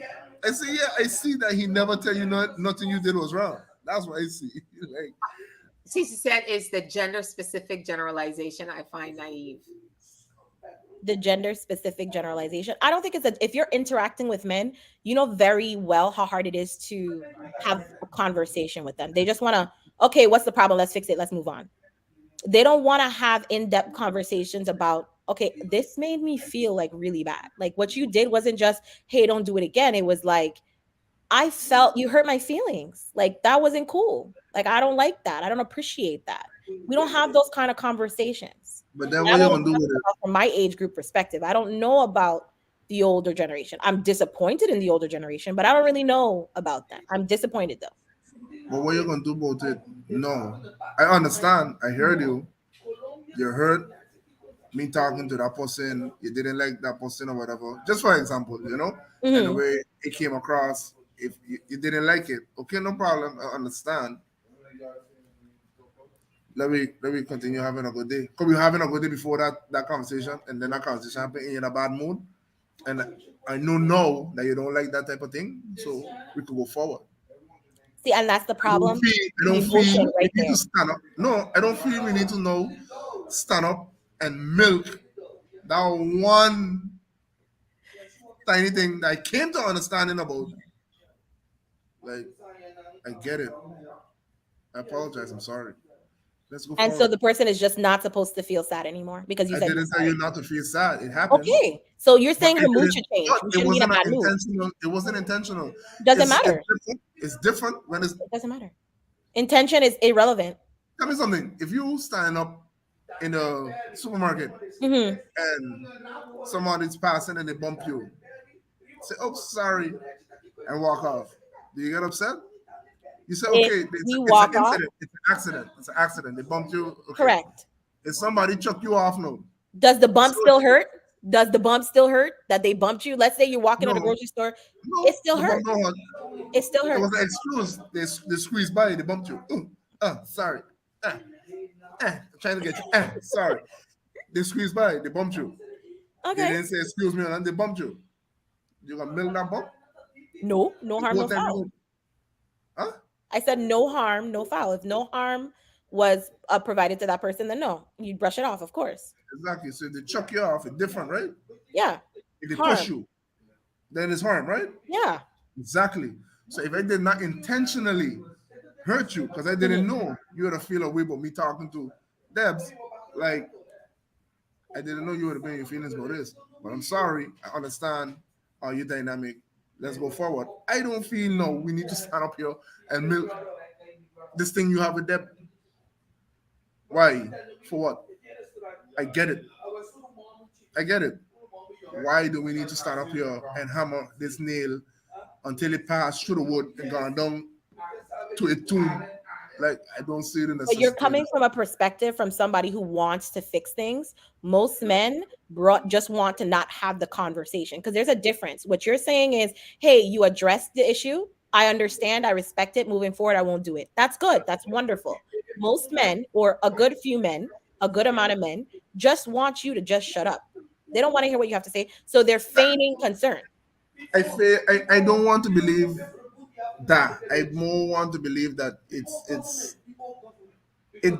I say, yeah, I see that he never tell you nothing you did was wrong. That's what I see. Like, Cece said it's the gender specific generalization I find naive. The gender specific generalization. I don't think if you're interacting with men, you know very well how hard it is to have a conversation with them. They just want to, okay, what's the problem? Let's fix it. Let's move on. They don't want to have in-depth conversations about, okay, this made me feel like really bad. Like what you did wasn't just, hey, don't do it again. It was like, I felt you hurt my feelings. Like that wasn't cool. Like I don't like that. I don't appreciate that. We don't have those kind of conversations. but then what you gonna do with it? From my age group perspective, I don't know about the older generation. I'm disappointed in the older generation, but I don't really know about that. I'm disappointed though. But what you gonna do about it? No, I understand. I heard you. You heard me talking to that person. You didn't like that person or whatever. Just for example, and the Mhm. way it came across. If you didn't like it, okay, no problem. I understand. Let me continue having a good day. Could we having a good day before that conversation, and then that conversation happened, and you're in a bad mood, and I know that you don't like that type of thing, so we could go forward. See, and that's the problem. I don't feel Emotion right we need there. to stand up. No, I don't feel we need to know stand up and milk that one tiny thing that I came to understanding about. Like, I get it. I apologize. I'm sorry. Let's go And so forward. the person is just not supposed to feel sad anymore because you I said didn't tell you not to feel sad. It happened. okay. So you're saying But her it mood didn't- should change. but We it shouldn't be in a wasn't bad mood. intentional. It wasn't intentional. Doesn't matter. It's different when it's. It doesn't matter. Intention is irrelevant. Tell me something. If you stand up in a supermarket Mhm. and somebody's passing and they bump you, say, "Oh, sorry," and walk off. Do you get upset? You say, If "Okay, you it's walk an off- incident. It's an accident. It's an accident. They bumped you." Okay. Correct. If somebody chuck you off, no. Does the bump So- still hurt? Does the bump still hurt that they bumped you? Let's say you're walking to the No. grocery store. No, It still the hurts. bump don't hurt. It still It was hurts. an excuse. They squeezed by you. They bumped you. Sorry. I'm trying to get you. Sorry. They squeezed by. They bumped you. They Okay. didn't say excuse me, and they bumped you. You gonna milk that bump? No harm, no What time foul. you- Huh? I said no harm, no foul. If no harm was provided to that person, then no, you'd brush it off, of course. Exactly. So if they chuck you off, it's different, right? Yeah, If they Harm. push you, then it's harm, right? yeah. Exactly. So if I did not intentionally hurt you because I didn't know you had a feel a way about me talking to Debs. Like, I didn't know you would have been your feelings about this. But I'm sorry. I understand your dynamic. Let's go forward. I don't feel no. We need to stand up here and milk this thing you have with Deb. Why? For what? I get it. I get it. Why do we need to stand up here and hammer this nail until it passed through the wood and gone down to a tomb? Like, I don't see it in the But you're system. coming from a perspective from somebody who wants to fix things. Most men just want to not have the conversation because there's a difference. What you're saying is, hey, you addressed the issue. I understand. I respect it. Moving forward, I won't do it. That's good. That's wonderful. Most men, or a good few men, a good amount of men, just want you to just shut up. They don't want to hear what you have to say. So they're feigning concern. I don't want to believe that. I more want to believe that it's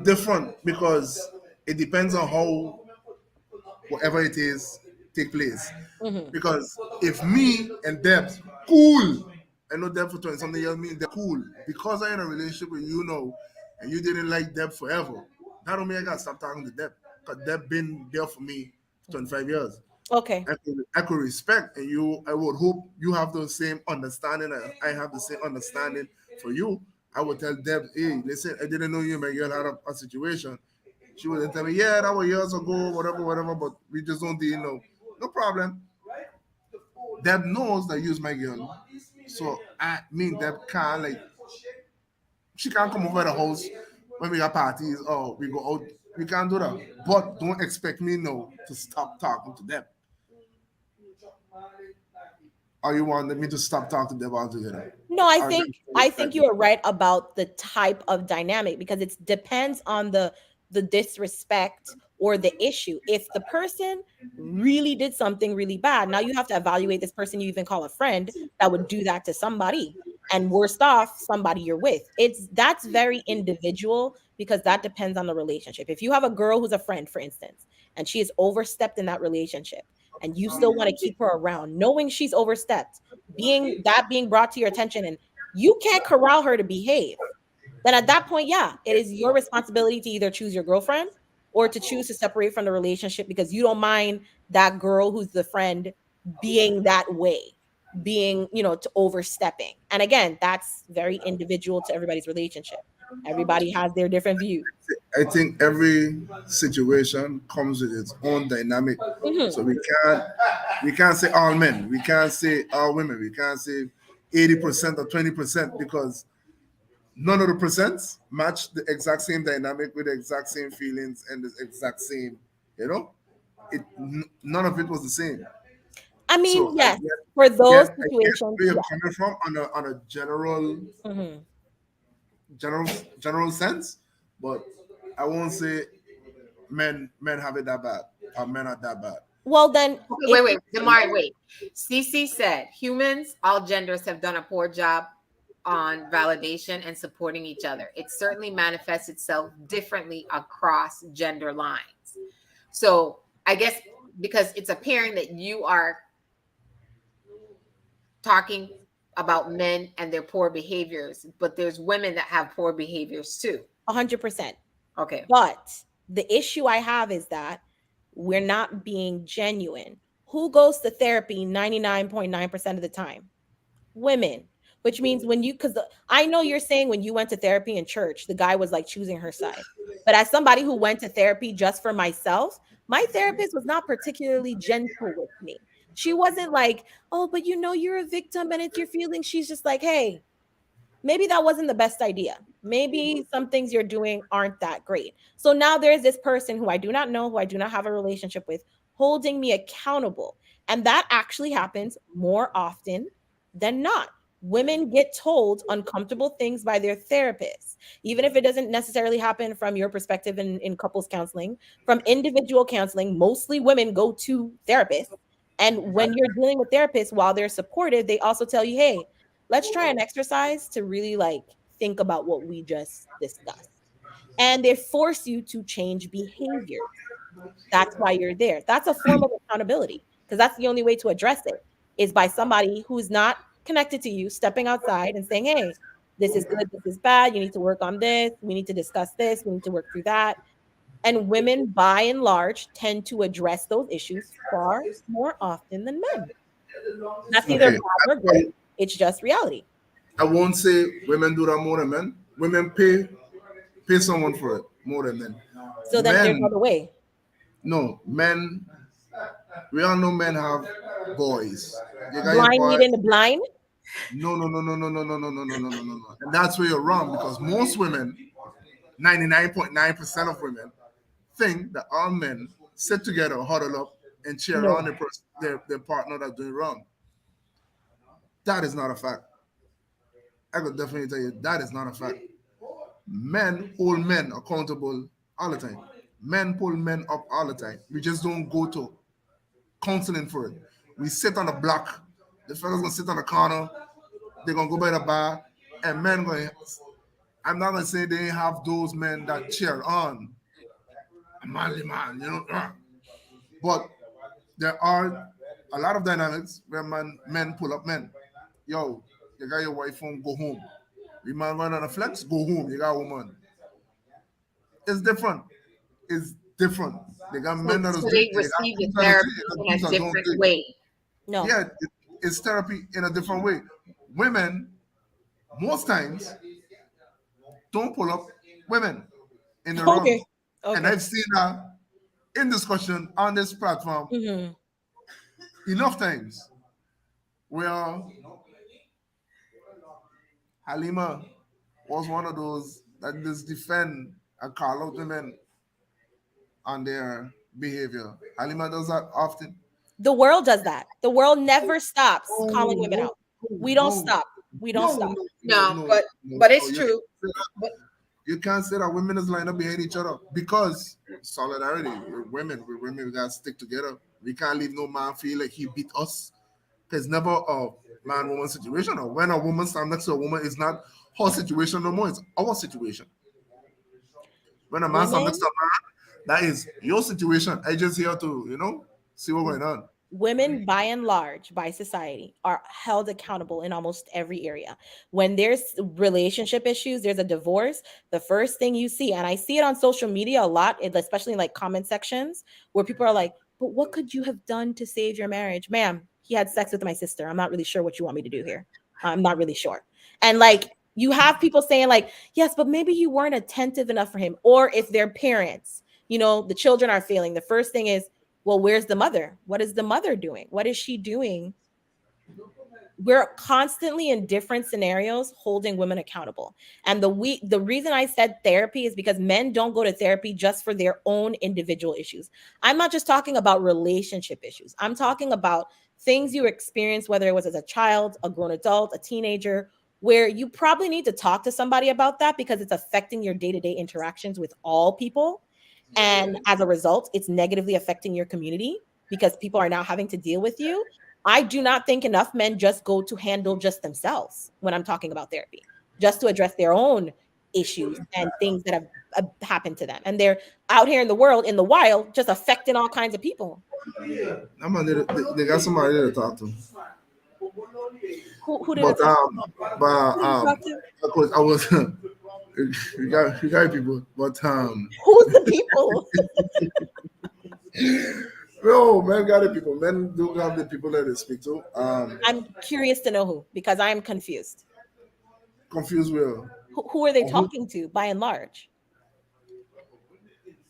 different because it depends on how whatever it is take place. Mhm. Because if me and Debs cool, I know Deb for 20 something years, me and Deb cool. Because I'm in a relationship with you know, and you didn't like Deb forever, that don't mean I gotta stop talking to Deb. Because Deb been there for me for 25 years. Okay. I could respect, and you. I would hope you have the same understanding. And I have the same understanding for you. I would tell Deb, hey, listen, I didn't know you and my girl had a situation. She would tell me, yeah, that was years ago, whatever, but we just don't deal, no problem. Deb knows that you's my girl. So I mean Deb can't like she can't come over the house when we got parties or we go out. We can't do that. But don't expect me now to stop talking to them. Or you want me to stop talking to them altogether? No, I Or think you are right about the type of dynamic because it depends on the disrespect or the issue. If the person really did something really bad, now you have to evaluate this person you even call a friend that would do that to somebody, and worst off, somebody you're with. That's very individual because that depends on the relationship. If you have a girl who's a friend, for instance, and she is overstepped in that relationship, and you still want to keep her around, knowing she's overstepped, being brought to your attention, and you can't corral her to behave, then at that point, yeah, it is your responsibility to either choose your girlfriend or to choose to separate from the relationship because you don't mind that girl who's the friend being that way, being, to overstepping. And again, that's very individual to everybody's relationship. Everybody has their different views. I think every situation comes with its own dynamic. Mhm. So we can't say all men, we can't say all women, we can't say 80% or 20% because none of the percents match the exact same dynamic with the exact same feelings and the exact same, none of it was the same. I So mean, yes, for those I get situations, where you're yeah. coming from on a Mhm. general sense, but I won't say men have it that bad or men are that bad. Well, then, Wait, Damari, wait. CC said humans, all genders, have done a poor job on validation and supporting each other. It certainly manifests itself differently across gender lines. So I guess because it's appearing that you are talking about men and their poor behaviors, but there's women that have poor behaviors too. 100%. Okay. But the issue I have is that we're not being genuine. Who goes to therapy 99.9% of the time? Women. Which means because I know you're saying when you went to therapy in church, the guy was like choosing her side. But as somebody who went to therapy just for myself, my therapist was not particularly gentle with me. She wasn't like, oh, but you're a victim and it's your feelings. She's just like, hey, maybe that wasn't the best idea. Maybe some things you're doing aren't that great. So now there's this person who I do not know, who I do not have a relationship with, holding me accountable. And that actually happens more often than not. Women get told uncomfortable things by their therapists, even if it doesn't necessarily happen from your perspective in couples counseling. From individual counseling, mostly women go to therapists. And when you're dealing with therapists, while they're supportive, they also tell you, hey, let's try an exercise to really think about what we just discussed. And they force you to change behavior. That's why you're there. That's a form of accountability because that's the only way to address it is by somebody who's not connected to you stepping outside and saying, hey, This is good, this is bad. You need to work on this. We need to discuss this. We need to work through that. And women, by and large, tend to address those issues far more often than men. That's neither Okay, bad nor good. It's just reality. I won't say women do that more than men. Women pay someone for it more than men. So then there's no Men, other way. no, men. We all know men have boys. You got your Blind boy. leading the blind. No, no, no, no, no, no, no, no, no, no, no, no, no, no. And that's where you're wrong because most women, 99.9% of women, think that all men sit together, huddle up, and cheer on No. their partner that's doing wrong. That is not a fact. I could definitely tell you that is not a fact. Men hold men accountable all the time. Men pull men up all the time. We just don't go to counseling for it. We sit on the block. The fellas gonna sit on the corner. They're gonna go by the bar, and men going. I'm not gonna say they have those men that cheer on a manly man, but there are a lot of dynamics where men pull up men. Yo, you got your wife home, go home. We man run on a flex, go home. You got a woman. It's different. It's different. They got So, men that is so doing they they got receive the dudes that is therapy doing it, in a dudes that don't do different it. way. No. Yeah, it's therapy in a different way. Women, most times, don't pull up women in the wrong. Okay. And Okay. I've seen that in discussion on this platform Hmm. enough times where Halima was one of those that just defend and call out women on their behavior. Halima does that often. The world does that. The world never stops No, calling women no, out. We don't no, stop. We don't no, stop. no, no, No, no, no, but no. it's You true. can't say that. You can't say that women is lined up behind each other because solidarity. We're women, we gotta stick together. We can't leave no man feel like he beat us. It's never a man woman situation. Or when a woman stands next to a woman, it's not her situation no more, it's our situation. When a man stands next Women, to a man, that is your situation. I just here to, see what's going on. women by and large, by society, are held accountable in almost every area. When there's relationship issues, there's a divorce, the first thing you see, and I see it on social media a lot, especially in like comment sections, where people are like, but what could you have done to save your marriage? Ma'am, he had sex with my sister. I'm not really sure what you want me to do here. I'm not really sure. And like, you have people saying like, yes, but maybe you weren't attentive enough for him. Or if they're parents, the children are failing. The first thing is, well, where's the mother? What is the mother doing? What is she doing? We're constantly in different scenarios holding women accountable. And the reason I said therapy is because men don't go to therapy just for their own individual issues. I'm not just talking about relationship issues. I'm talking about things you experienced, whether it was as a child, a grown adult, a teenager, where you probably need to talk to somebody about that because it's affecting your day-to-day interactions with all people. And as a result, it's negatively affecting your community because people are now having to deal with you. I do not think enough men just go to handle just themselves when I'm talking about therapy, just to address their own issues and things that have happened to them. And they're out here in the world, in the wild, just affecting all kinds of people. They got somebody there to talk to. Who did it But talk? but Who did it talk to? of course I was you got people, but Who's the people? no, men got the people. Men do have the people that they speak to. I'm curious to know who because I am confused. Confused with Who are they who talking to by and large?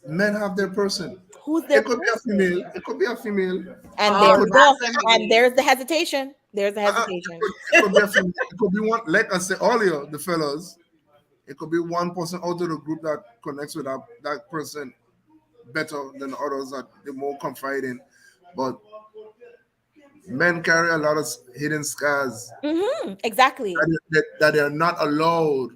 men have their person. Who's their It could be a person? female. It could be a female. And It Oh, there could we be, go. that's a And me. there's the hesitation. There's the uh, uh, hesitation. it could be a female. It could be one. Like I said earlier, the fellas. It could be one person out of the group that connects with that person better than the others that they're more confiding. But men carry a lot of hidden scars Exactly. that they are not allowed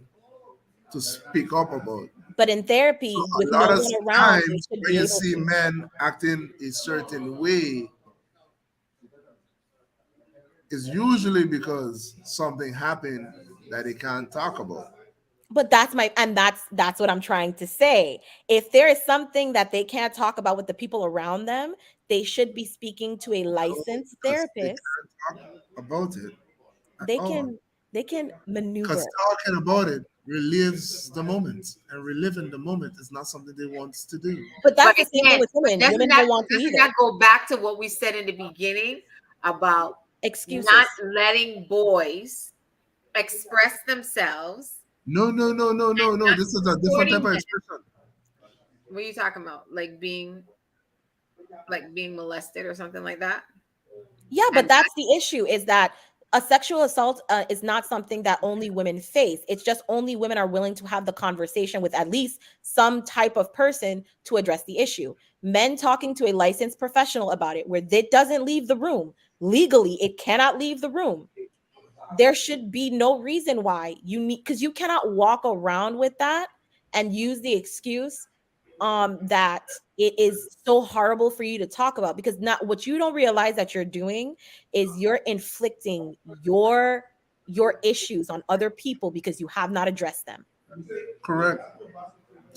to speak up about. But in So therapy, with a no lot of one around, they times should when be you able see to. men acting a certain way, it's usually because something happened that they can't talk about. But that's what I'm trying to say. If there is something that they can't talk about with the people around them, they should be speaking to a No, licensed because they therapist. can't talk about it at They all. can They can maneuver. Because talking about it relives the moment, and reliving the moment is not something they want to do. But that's But the same thing again, with women. doesn't Women that, don't want to doesn't either. that go back to what we said in the beginning about Excuses. not letting boys express themselves? No. This is a different type of expression. What are you talking about? Like being molested or something like that? Yeah, but And that's the issue, is that a sexual assault is not something that only women face. It's just only women are willing to have the conversation with at least some type of person to address the issue. Men talking to a licensed professional about it, where it doesn't leave the room. Legally, it cannot leave the room. There should be no reason why you need, because you cannot walk around with that and use the excuse that it is so horrible for you to talk about, because not what you don't realize that you're doing is you're inflicting your issues on other people because you have not addressed them. Correct.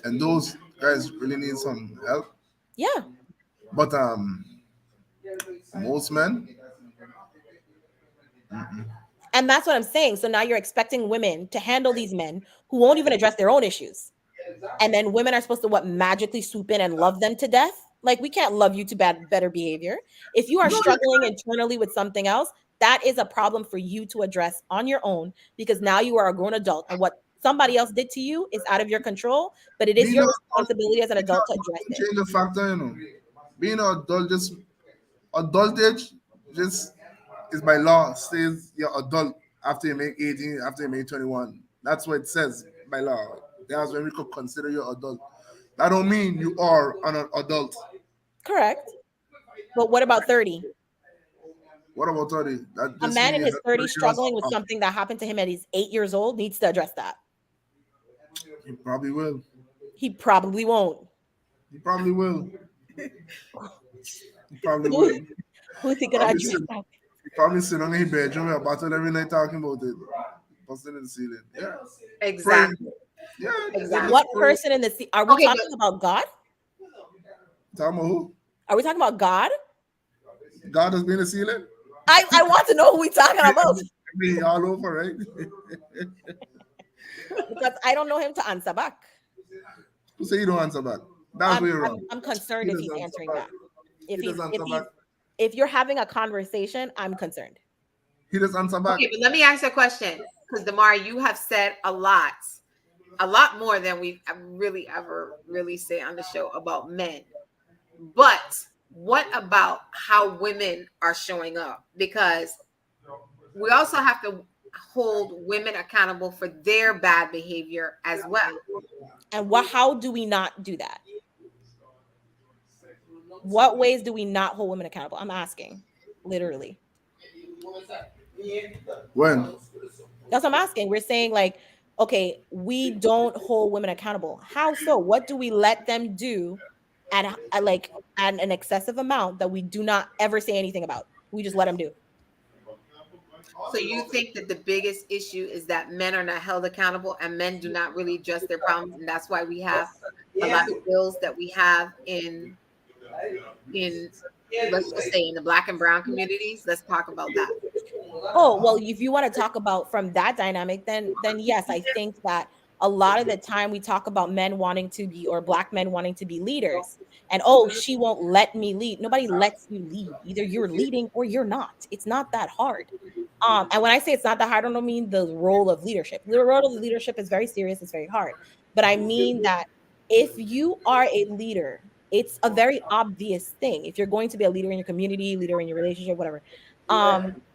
And those guys really need some help. Yeah. But most men, And that's what I'm saying. So now you're expecting women to handle these men who won't even address their own issues. And then women are supposed to magically swoop in and love them to death? Like, we can't love you to better behavior. If you are struggling internally with something else, that is a problem for you to address on your own, because now you are a grown adult, and what somebody else did to you is out of your control, but it is being your an responsibility as an adult to address it. change the factor, being an adult, just adult age, just is by law says you're adult after you make 18, after you make 21. That's what it says by law. That's when we could consider you adult. That don't mean you are an adult. Correct. But what about 30? What about 30? That A just man in means his 30s struggling with something that happened to him at his 8 years old needs to address that. He probably will. He probably won't. He probably will. He probably will. Who's he gonna address that? He probably sit on his bedroom with a bottle every night talking about it. Busting in the ceiling. Yeah. exactly. Pray. Yeah. Exactly. What person in the are we Okay, talking about God? Talking about who? Are we talking about God? God has been in the ceiling? I want to know who we talking about, I mean, all over, right? because I don't know him to answer back. Who say you don't answer back? That's where you're wrong. I'm concerned He if he's doesn't answering answer back. back. If you're having a conversation, I'm concerned. He doesn't answer back. Okay, but let me ask you a question, because Damari, you have said a lot more than we've really ever really say on the show about men. But what about how women are showing up? Because we also have to hold women accountable for their bad behavior as well. And how do we not do that? What ways do we not hold women accountable? I'm asking, literally. When? That's what I'm asking. We're saying, like, okay, we don't hold women accountable. How so? What do we let them do at an excessive amount that we do not ever say anything about? We just let them do. So you think that the biggest issue is that men are not held accountable and men do not really address their problems, and that's why we have a lot of bills that we have in let's just say in the Black and brown communities? Let's talk about that. Oh, well, if you want to talk about from that dynamic, then yes, I think that a lot of the time we talk about men wanting to be, or Black men wanting to be leaders, and she won't let me lead. Nobody lets you lead. Either you're leading or you're not. It's not that hard. And when I say it's not that hard, I don't mean the role of leadership. The role of leadership is very serious. It's very hard. But I mean that if you are a leader, it's a very obvious thing. If you're going to be a leader in your community, leader in your relationship, whatever,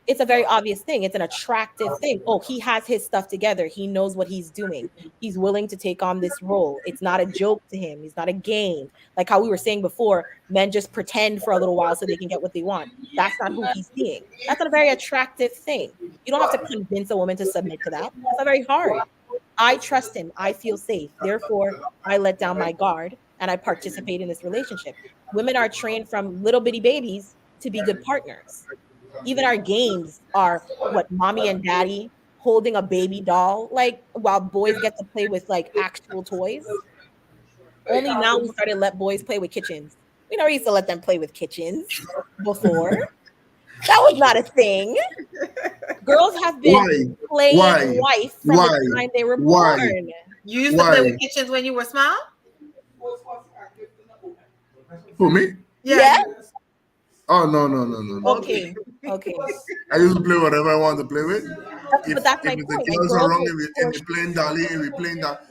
it's a very obvious thing. It's an attractive thing. Oh, he has his stuff together. He knows what he's doing. He's willing to take on this role. It's not a joke to him. It's not a game. Like how we were saying before, men just pretend for a little while so they can get what they want. That's not who he's seeing. That's a very attractive thing. You don't have to convince a woman to submit to that. It's not very hard. I trust him. I feel safe. Therefore, I let down my guard and I participate in this relationship. Women are trained from little bitty babies to be good partners. Even our games are what, mommy and daddy holding a baby doll, like while boys get to play with like actual toys. Only now we started to let boys play with kitchens. We never used to let them play with kitchens before. That was not a thing. Girls have been Why? playing Why? wife from Why? the time they were Why? born. You used to play Why? with kitchens when you were small? For me? Yeah. Oh no. Okay. Okay. I used to play whatever I want to play with. But that's If my the point. And girls are girls wrong, will if we push. playing Dolly, if we playing that,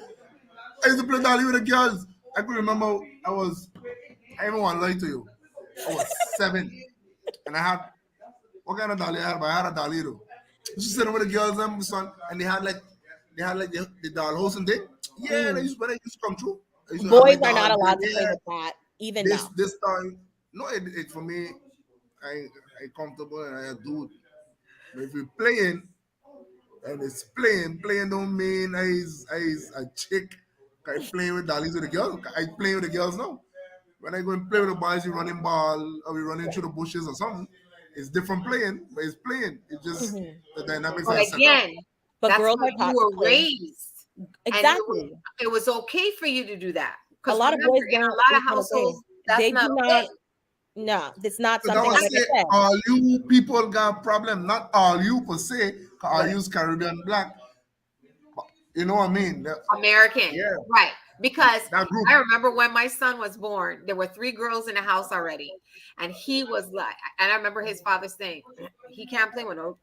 I used to play Dolly with the girls. I could remember I even want to lie to you. I was 7, and I had what kind of Dolly I had? But I had a Dolly though. Just sitting with the girls and son, and they had like the doll house and they, yeah, Mm. when I used to come true. I used to have my Boys are doll not and allowed they, to play yeah, with that, even this now. this time, no, it for me, I comfortable and I do it. But if we're playing and it's playing don't mean I a chick. I playing with dollies with the girls. I play with the girls now. When I go and play with the boys, we running ball or we running through the bushes or something. It's different playing, but it's playing. It's just Mhm. the dynamics But are set up. again, But that's girls how are you taught to were play. raised. And Exactly. it was okay for you to do that. A Because lot of remember, boys in a don't lot of want to play. households, that's They not do okay. not. No, it's not So that something was like I say said. all you people got problem, not all you per se, 'cause all Right. you's Caribbean black. You know what I mean? American. Yeah, Right. Because that group. I remember when my son was born, there were 3 girls in the house already. And he was like, and I remember his father saying, he can't play with no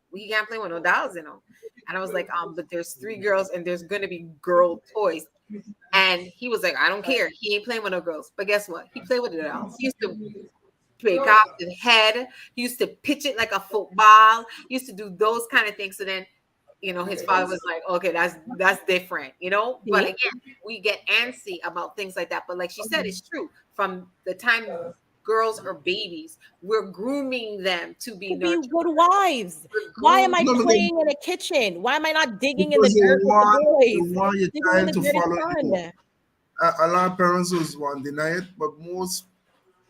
dolls, you know. And I was like, but there's 3 girls and there's gonna be girl toys. And he was like, I don't care. He ain't playing with no girls. But guess what? He played with the dolls. He used to break off the head. He used to pitch it like a football. He used to do those kind of things. So then, his father was like, okay, that's different, But See? again, we get antsy about things like that. But like she said, it's true. From the time girls are babies, we're grooming them to be To be nurtured. good wives. We're Why am I No, playing in a kitchen? Why am I not digging in the because dirt with the you boys? want your Digging in child the to dirt follow is you. fun. A lot of parents want to deny it, but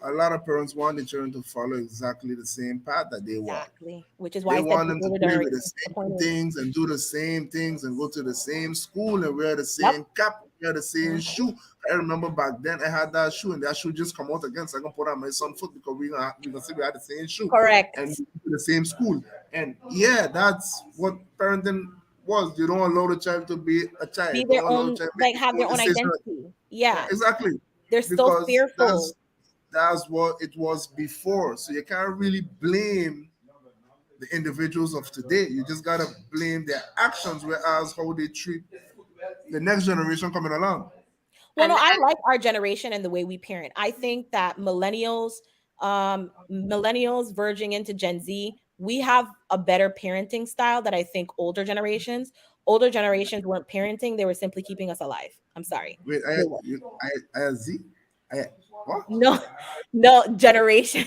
a lot of parents want the children to follow exactly the same path that they want. Exactly. Which is why They I said want the them to older play with generation the is same disappointed. things and do the same things and go to the same school and wear the Yep. same cap, wear the same shoe. I remember back then I had that shoe and that shoe just come out again. So I can put on my son's foot because we gonna say we had the same shoe Correct. and we to the same school. And yeah, that's what parenting was. You don't allow the child to be a child. Be You their don't allow the own, child to make like his have their own own decision. identity. Yeah. Exactly. They're so Because fearful. that's what it was before. So you can't really blame the individuals of today. You just gotta blame their actions, whereas how they treat the next generation coming along. Well, no, And I like our generation and the way we parent. I think that millennials verging into Gen Z, we have a better parenting style that I think older generations weren't parenting, they were simply keeping us alive. I'm sorry. Wait, They were. I Z, I what? No, no generation.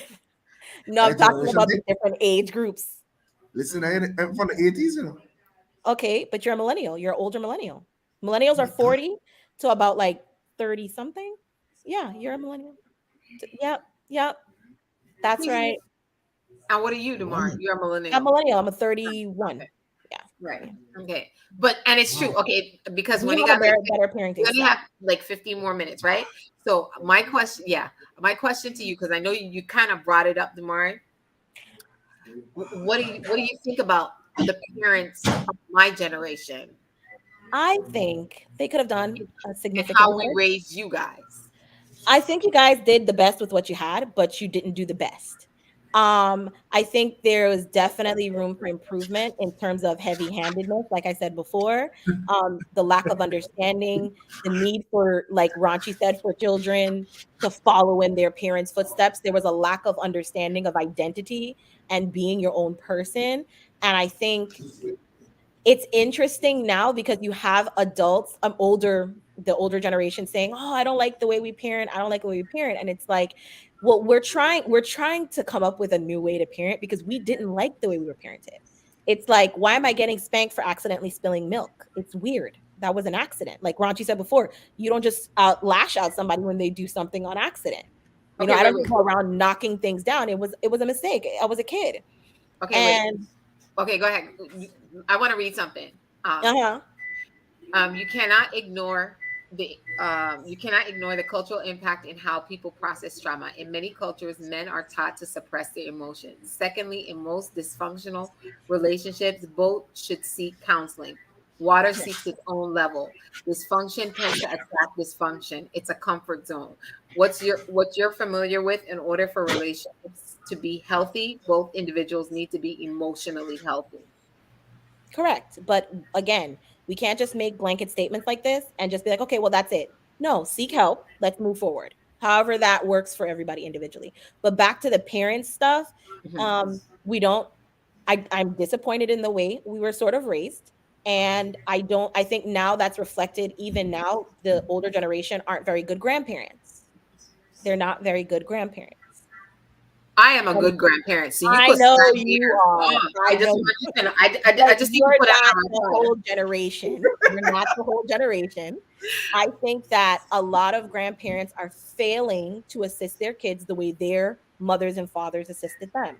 No, I I'm talking generation about Z. the different age groups. Listen, I'm from the 80s, you know. Okay, but you're a millennial. You're an older millennial. Millennials are 40 to about like 30 something. Yeah, you're a millennial. Yep, yep. That's right. and what are you, Demar? Wow. You're a I'm a millennial. millennial. I'm a 31. Okay. Yeah. Right. Yeah. Okay. And it's true. Okay. Because We when you have a got like, better we parenting only style. have like 15 more minutes, right? So my question to you, because I know you kind of brought it up, Demar. What do you think about the parents of my generation I think they could have done a and significantly how we better. raised you guys? I think you guys did the best with what you had, but you didn't do the best. I think there was definitely room for improvement in terms of heavy-handedness, like I said before, the lack of understanding, the need for, like Ranchi said, for children to follow in their parents' footsteps. There was a lack of understanding of identity and being your own person. And I think it's interesting now because you have adults, the older generation saying, "Oh, I don't like the way we parent. I don't like the way we parent." And it's like, well, we're trying to come up with a new way to parent because we didn't like the way we were parented. It's like, why am I getting spanked for accidentally spilling milk? It's weird. That was an accident. Like Ranchi said before, you don't just lash out somebody when they do something on accident. Okay, I don't wait. just go around knocking things down. It was a mistake. I was a kid. Okay, wait. And Okay, go ahead. I want to read something. uh-huh. You cannot ignore you cannot ignore the cultural impact in how people process trauma. In many cultures, men are taught to suppress their emotions. Secondly, in most dysfunctional relationships, both should seek counseling. Water seeks its own level. Dysfunction tends to attract dysfunction. It's a comfort zone. What you're familiar with, in order for relationships to be healthy, both individuals need to be emotionally healthy. Correct. But again, we can't just make blanket statements like this and just be like, okay, well, that's it. No, seek help. Let's move forward. However, that works for everybody individually. But back to the parents stuff, we don't, I'm disappointed in the way we were sort of raised. And I think now that's reflected even now, the older generation aren't very good grandparents. They're not very good grandparents. I am a good grandparent, so you I could know stand you here. are. I just, I just need to You're put it not on the record. whole generation. You're not the whole generation. I think that a lot of grandparents are failing to assist their kids the way their mothers and fathers assisted them.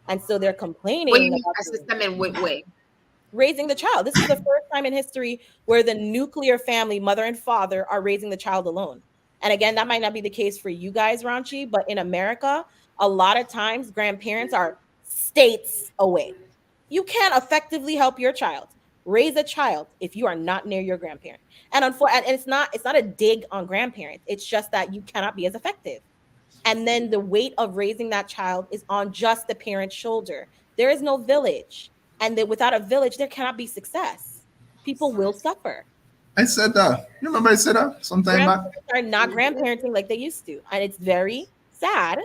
And so they're What do you complaining mean about a system in what way? raising the child. This is the first time in history where the nuclear family, mother and father, are raising the child alone. And again, that might not be the case for you guys, Ranchi, but in America, a lot of times grandparents are states away. You can't effectively help your child raise a child if you are not near your grandparent. And unfortunately, and it's not a dig on grandparents. It's just that you cannot be as effective. And then the weight of raising that child is on just the parent's shoulder. There is no village, and that without a village, there cannot be success. People will suffer. I said that. You remember I said that sometime back? Grandparents are not grandparenting like they used to, and it's very sad.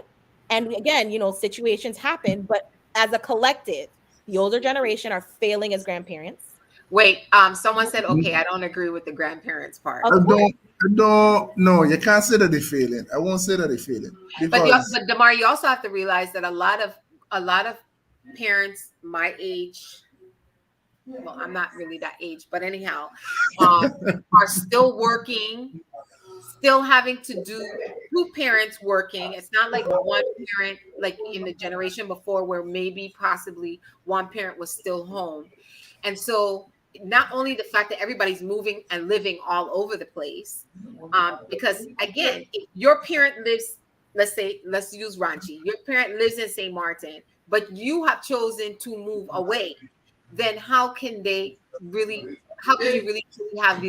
And again, situations happen, but as a collective, the older generation are failing as grandparents. Wait, someone said, okay, I don't agree with the grandparents part. Of course. I don't. No, you can't say that they're failing. I won't say that they're failing because But Damar, you also have to realize that a lot of parents my age, well, I'm not really that age, but anyhow, are still working, still having to do two parents working. It's not like one parent, like in the generation before, where maybe possibly one parent was still home. And so not only the fact that everybody's moving and living all over the place, because again, if your parent lives, let's use Ranchi, your parent lives in St. Martin, but you have chosen to move away, then how can you really truly have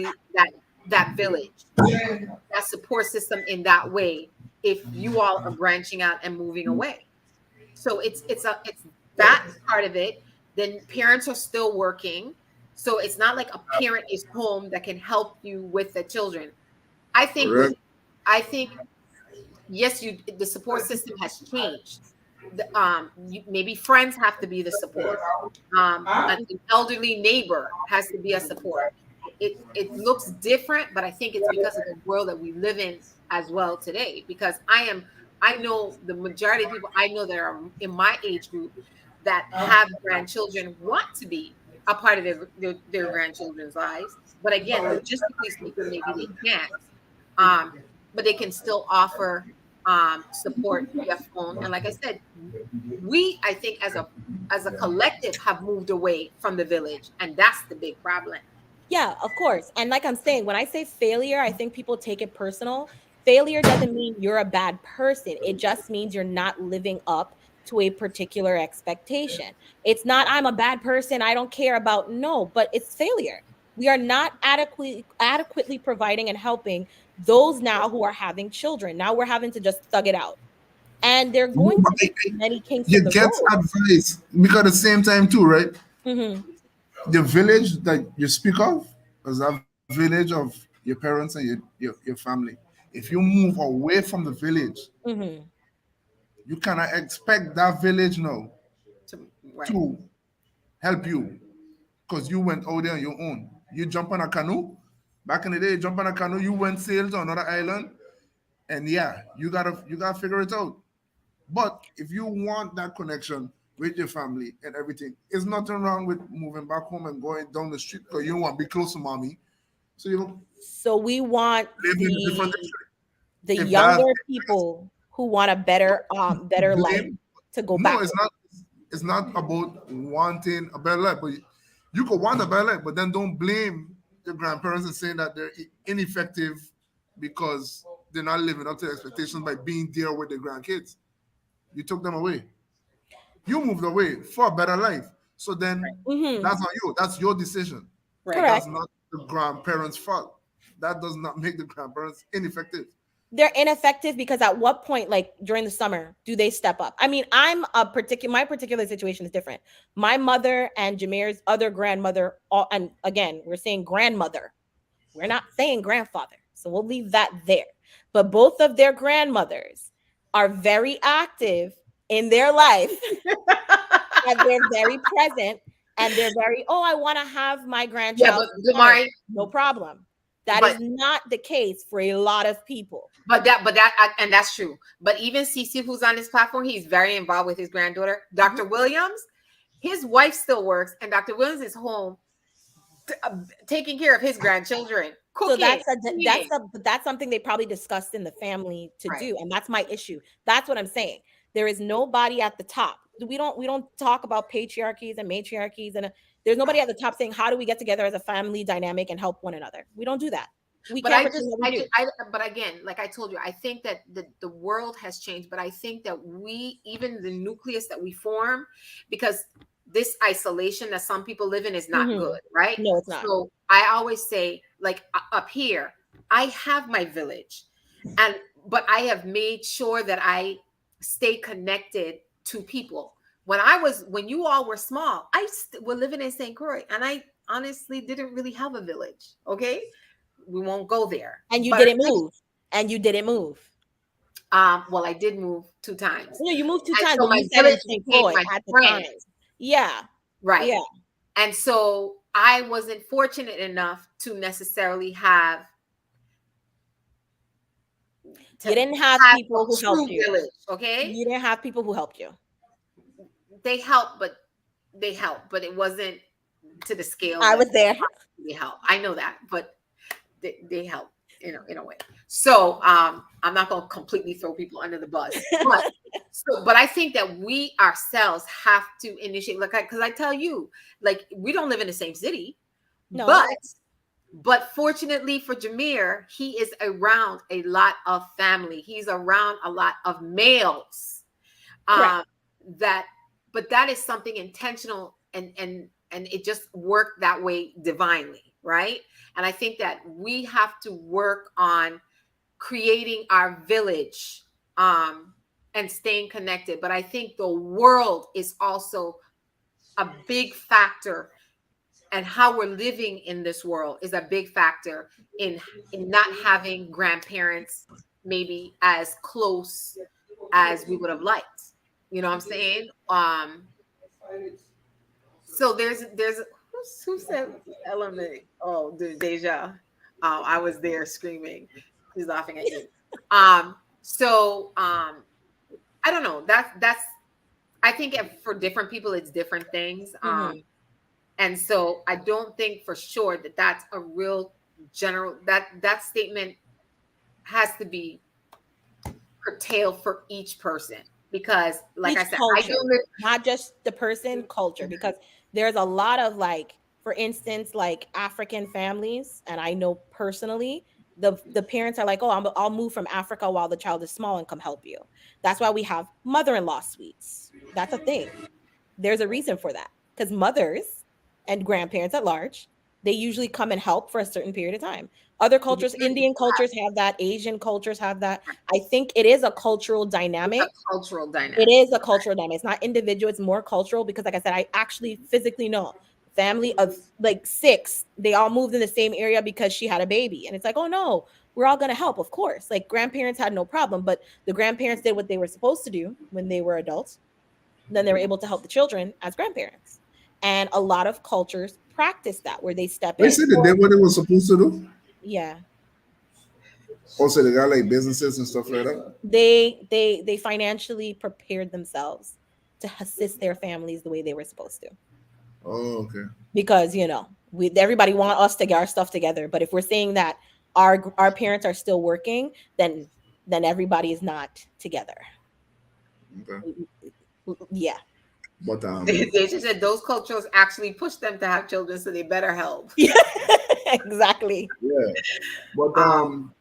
that village, that support system in that way, if you all are branching out and moving away? So it's that part of it. Then parents are still working, so it's not like a parent is home that can help you with the children. I think correct. Yes, the support system has changed. Maybe friends have to be the support. An elderly neighbor has to be a support. It looks different, but I think it's because of the world that we live in as well today. Because I know the majority of people I know that are in my age group that have grandchildren want to be a part of their grandchildren's lives. But again, logistically speaking, maybe they can't. But they can still offer support via phone. And like I said, I think as a collective have moved away from the village, and that's the big problem. Yeah, of course. And like I'm saying, when I say failure, I think people take it personal. Failure doesn't mean you're a bad person. It just means you're not living up to a particular expectation. It's not, I'm a bad person, I don't care about, no, but it's failure. We are not adequately providing and helping those now who are having children. Now we're having to just thug it out. And they're going to be many kinks You in the get road. advice because at the same time too, right? Mhm. The village that you speak of is a village of your parents and your family. If you move away from the village, Mhm. you cannot expect that village now Right. to help you because you went out there on your own. You jump on a canoe. Back in the day, you jump on a canoe, you went sail to another island, and yeah, you gotta figure it out. But if you want that connection with your family and everything, there's nothing wrong with moving back home and going down the street because you don't want to be close to mommy. So you know, So we want live in a different district. the If younger people who want a better life blame, to go no, back. it's not about wanting a better life, but you could want a better life, but then don't blame the grandparents and saying that they're ineffective because they're not living up to expectations by being there with their grandkids. You took them away. You moved away for a better life. So then that's on you. That's your decision. Right. That's Correct. not the grandparents' fault. That does not make the grandparents ineffective. They're ineffective because at what point, like during the summer, do they step up? I mean, my particular situation is different. My mother and Jameer's other grandmother, and again, we're saying grandmother. We're not saying grandfather. So we'll leave that there. But both of their grandmothers are very active in their life and they're very present and they're very, I want to have my grandchild. But Damari, no problem. That is not the case for a lot of people. But that's true. But even Cece, who's on this platform, he's very involved with his granddaughter. Dr. Williams, his wife still works, and Dr. Williams is home taking care of his grandchildren. Cooking, so that's something they probably discussed in the family to do, and that's my issue. That's what I'm saying. There is nobody at the top. We don't talk about patriarchies and matriarchies, and there's nobody at the top saying how do we get together as a family dynamic and help one another. We don't do that. But again, like I told you, I think that the world has changed, but I think that even the nucleus that we form, because this isolation that some people live in is not good, right? No, it's not. So I always say, like up here, I have my village, but I have made sure that I stay connected to people. When you all were small, I was living in St. Croix, and I honestly didn't really have a village. Okay. We won't go there. And you didn't move. Well, I did move 2 times. No, you moved 2 times. So my village became my friend. Yeah. Right. Yeah. And so I wasn't fortunate enough to necessarily have. You didn't have people who helped you. Village, okay. You didn't have people who helped you. They helped, but it wasn't to the scale. I was there. They helped. I know that, but they help in a way. So I'm not going to completely throw people under the bus, but I think that we ourselves have to initiate, because I tell you, like, we don't live in the same city, but fortunately for Jameer, he is around a lot of family. He's around a lot of males. But that is something intentional, and it just worked that way divinely. Right. And I think that we have to work on creating our village and staying connected. But I think the world is also a big factor, and how we're living in this world is a big factor in not having grandparents maybe as close as we would have liked. You know what I'm saying? So there's who said element? Oh, Deja. I was there screaming. He's laughing at you. So I don't know. That's I think for different people it's different things. And so I don't think for sure that that's a real general, that statement has to be curtailed for each person, because like I said, culture, I do live, not just the person, culture, because there's a lot of, like, for instance, like African families, and I know personally, the parents are like, I'll move from Africa while the child is small and come help you. That's why we have mother-in-law suites. That's a thing. There's a reason for that, because mothers and grandparents at large, they usually come and help for a certain period of time. Other cultures, Indian cultures have that, Asian cultures have that. I think it is a cultural dynamic. It's a cultural dynamic. It is a cultural dynamic. It's not individual, it's more cultural, because like I said, I actually physically know family of like 6, they all moved in the same area because she had a baby. And it's like, oh no, we're all gonna help, of course. Like, grandparents had no problem, but the grandparents did what they were supposed to do when they were adults. Then they were able to help the children as grandparents. And a lot of cultures practice that, where they step in. They said they did what they were supposed to do. Yeah. Also, they got like businesses and stuff like that. They financially prepared themselves to assist their families the way they were supposed to. Oh, okay. Because, everybody want us to get our stuff together, but if we're saying that our parents are still working, then everybody is not together. Okay. Yeah. But they just said those cultures actually push them to have children, so they better help. Yeah. Exactly. Yeah. But Um,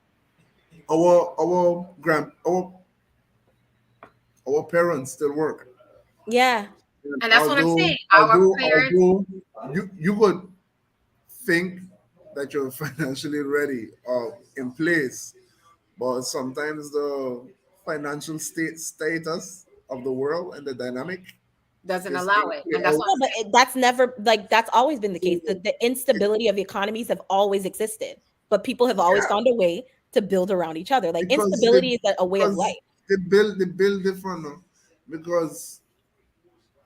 our parents still work. Yeah. And and that's what I'm saying. Our parents, although you would think that you're financially ready or in place, but sometimes the financial status of the world and the dynamic doesn't is allow in it, play and that's out. what I'm No, but saying. that's never like that's always been the case. So The it, instability of economies have always existed, but people have always yeah, found a way to build around each other. Like because they instability is a way of life. because they build different. No? Because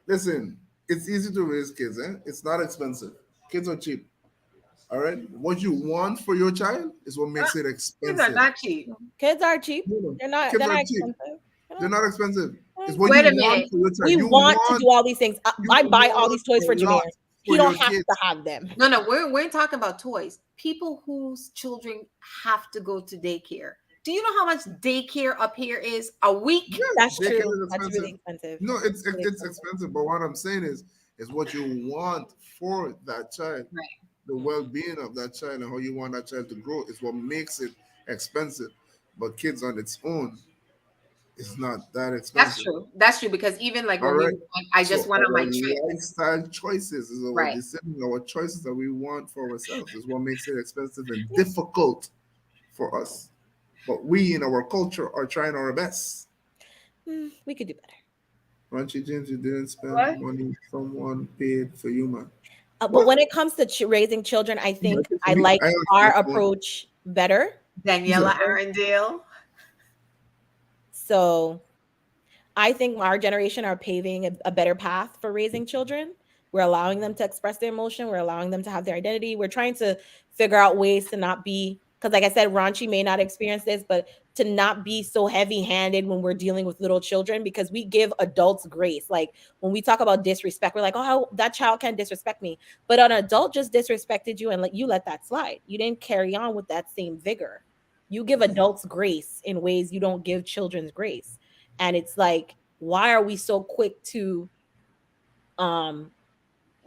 listen, it's easy to raise kids. It's not expensive. Kids are cheap. All right. What you want for your child is what Uh, makes it Kids are expensive. not cheap. Kids are cheap. No, no. They're not. Kids They're are not cheap. expensive. They're They're not not expensive. It's what you Wait a want minute. for your child. We want to do all these things. You I buy all want these toys for a lot Jameer. He for don't your have kids. to have them. No, no, we're talking about toys. People whose children have to go to daycare. Do you know how much daycare up here is a week? Yeah, That's daycare true. is That's really expensive. expensive. No, Really it's expensive. expensive. But what I'm saying is what you want for that child, Right. the well-being of that child, and how you want that child to grow is what makes it expensive. But kids on its own is not that That's expensive. true. That's true because even like All when right. I So just went on our my trip. lifestyle choices is our Right. decision, our choices that we want for ourselves is what makes it expensive and difficult for us. But we in our culture are trying our best. We could do better. Crunchy James, you didn't spend What? money someone paid for you, man. But What? when it comes to raising children, I You think make it for I me? like I asked our my phone. approach better. He said, Daniela Arundel. So I think our generation are paving a better path for raising children. We're allowing them to express their emotion. We're allowing them to have their identity. We're trying to figure out ways to not be, because like I said, Ranchi may not experience this, but to not be so heavy handed when we're dealing with little children because we give adults grace. Like when we talk about disrespect, we're like, oh, that child can't disrespect me. But an adult just disrespected you and you let that slide. You didn't carry on with that same vigor. You give adults grace in ways you don't give children's grace. And it's like, why are we so quick to um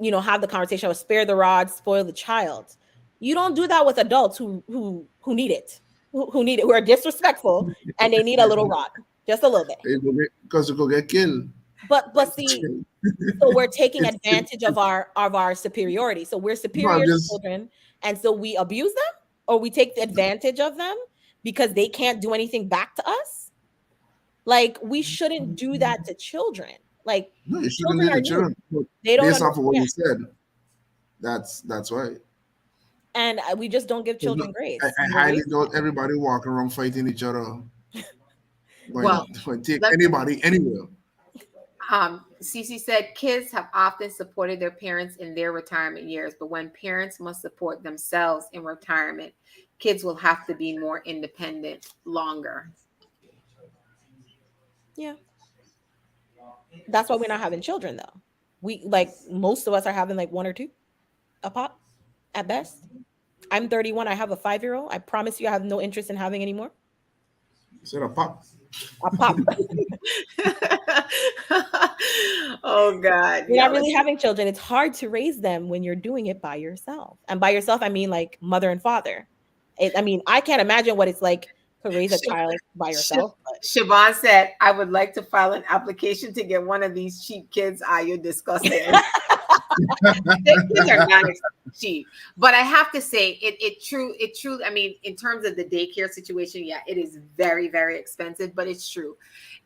have the conversation of spare the rod, spoil the child? You don't do that with adults who need it, who need it, who are disrespectful and they need a little rod, just a little bit. because you could get killed. But see, so we're taking advantage It's of our superiority. So we're not superior to just children, and so we abuse them or we take advantage of them because they can't do anything back to us. Like we shouldn't do that to children. Like no, you shouldn't children leave are the new. children. But They don't based off of what understand. you said, that's right. And we just don't give 'Cause no, children grace. I We're highly wasting doubt it. everybody walking around fighting each other Well, when take let anybody anywhere. Cece said kids have often supported their parents in their retirement years, but when parents must support themselves in retirement, kids will have to be more independent longer. Yeah. That's why we're not having children though. We like most of us are having like one or two a pop at best. I'm 31. I have a 5-year-old. I promise you I have no interest in having any more. Instead of pop. A pop. Oh God, We're not y'all are really having children. It's hard to raise them when you're doing it by yourself. And by yourself, I mean like mother and father. I mean, I can't imagine what it's like to raise a child by yourself. Siobhan said, I would like to file an application to get one of these cheap kids. Ah, you're disgusting. Their kids are not cheap. But I have to say, it true. I mean, in terms of the daycare situation, yeah, it is very, very expensive, but it's true.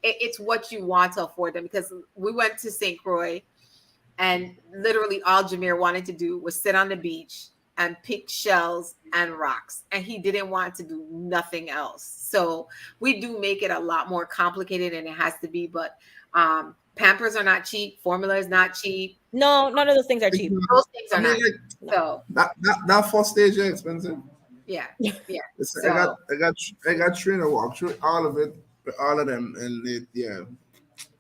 It's what you want to afford them because we went to St. Croix and literally all Jameer wanted to do was sit on the beach and pick shells and rocks. And he didn't want to do nothing else. So we do make it a lot more complicated than it has to be. But Pampers are not cheap. Formula is not cheap. No, none of those things are cheap. Those things I are mean, not. like So that first stage is expensive. yeah. It's, So I got trainer walk through all of it, all of them, and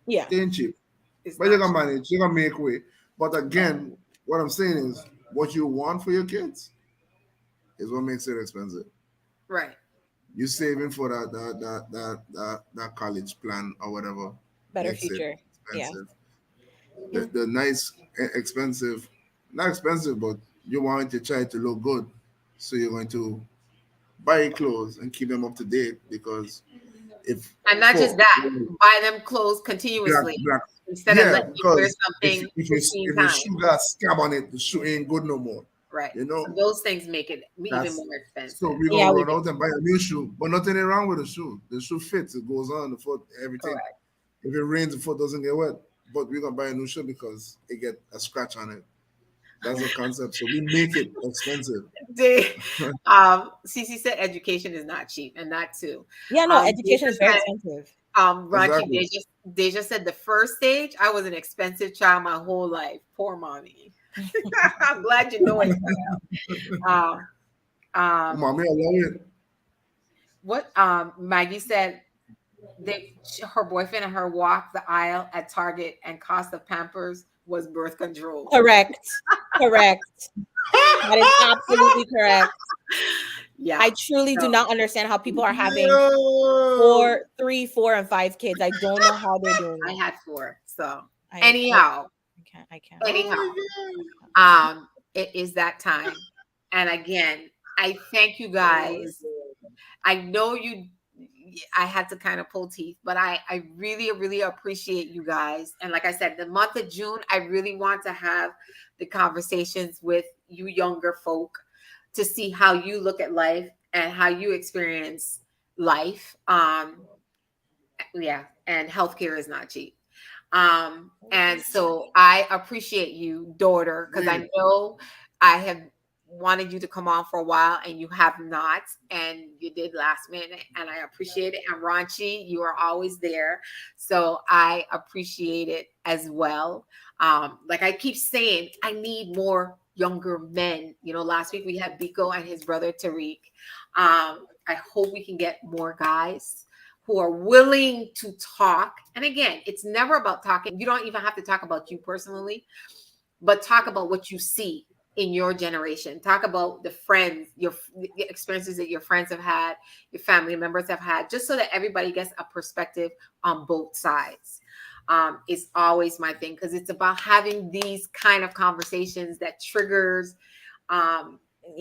Yeah. they ain't cheap. it's But you're not gonna manage, you're gonna make way. But again, what I'm saying is what you want for your kids is what makes it expensive. right. You saving for that college plan or whatever Better makes it future. Yeah. expensive. Yeah. The nice expensive, not expensive, but you want your child to look good. So you're going to buy clothes and keep them up to date because if And not just for that, buy them clothes black continuously black instead of yeah, letting you wear because something if 15 your times. shoe got scab on it, the shoe ain't good no more. Right. You know, So those things make it even that's more so expensive. we're Yeah, gonna we run do. out and buy a new shoe, but nothing ain't wrong with the shoe. The shoe fits, it goes on the foot, everything. Correct. If it rains, the foot doesn't get wet. But we're gonna buy a new shoe because it get a scratch on it. That's the concept. So we make it expensive. They, Cece said education is not cheap, and that too. Yeah, no, education Deja is very said, expensive. Ranchi, Exactly. Deja said the first stage, I was an expensive child my whole life. Poor mommy. I'm glad you know it. Um, um, Mommy, I love it. what Maggie said, her boyfriend and her walked the aisle at Target, and cost of Pampers was birth control. Correct. Correct. That is absolutely correct. Yeah. I truly do So, not understand how people are having Yo! 3, 4, and 5 kids. I don't know how they're doing I it. had 4. So I anyhow, can't. I can't. Oh anyhow, my God. it is that time. And again, I thank you guys. I know I had to kind of pull teeth, but I really, really appreciate you guys. And like I said, the month of June, I really want to have the conversations with you younger folk to see how you look at life and how you experience life. Yeah, and healthcare is not cheap. And so I appreciate you, daughter, because I know I have wanted you to come on for a while and you have not, and you did last minute, and I appreciate it. And Ranchi, you are always there, so I appreciate it as well. Like I keep saying, I need more younger men. You know, last week we had Biko and his brother Tariq. I hope we can get more guys who are willing to talk. And again, it's never about talking. You don't even have to talk about you personally, but talk about what you see in your generation. Talk about the friends, the experiences that your friends have had, your family members have had, just so that everybody gets a perspective on both sides. Is always my thing, because it's about having these kind of conversations that triggers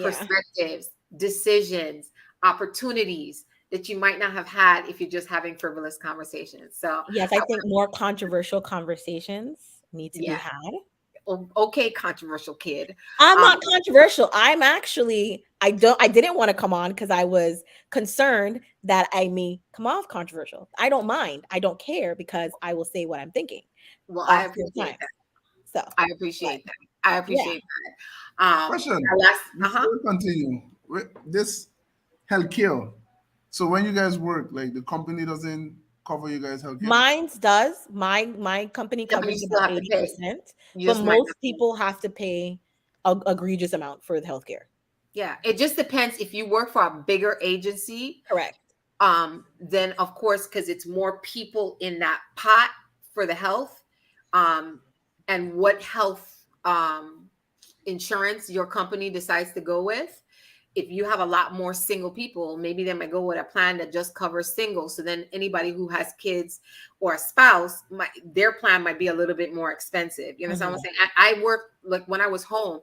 perspectives, decisions, opportunities that you might not have had if you're just having frivolous conversations. So Yes, I think more controversial conversations need to be yeah, had. okay, controversial kid. I'm not controversial. I'm actually I didn't want to come on because I was concerned that I may come off controversial. I don't mind. I don't care because I will say what I'm thinking. Well, I appreciate Oftentimes. that. So I appreciate that. I appreciate that. Question. Our last, Before we continue, this healthcare. So when you guys work, like the company doesn't cover you guys healthcare? mine's does. My company Yeah, but you covers still about have to pay. 80%, You but just might most not. people have to pay a egregious amount for the healthcare. Yeah, it just depends. If you work for a bigger agency, Correct. then of course, because it's more people in that pot for the health, and what health insurance your company decides to go with. If you have a lot more single people, maybe they might go with a plan that just covers singles. So then anybody who has kids or a spouse, their plan might be a little bit more expensive. You know what I'm saying? I work, like when I was home,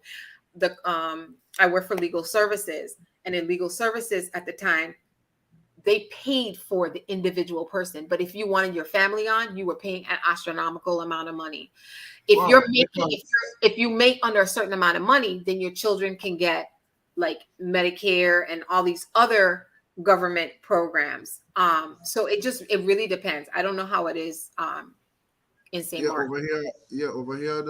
I worked for legal services, and in legal services at the time, they paid for the individual person. But if you wanted your family on, you were paying an astronomical amount of money. If you're making, if you make under a certain amount of money, then your children can get like Medicare and all these other government programs. So it really depends. I don't know how it is in St. Mark. Over here,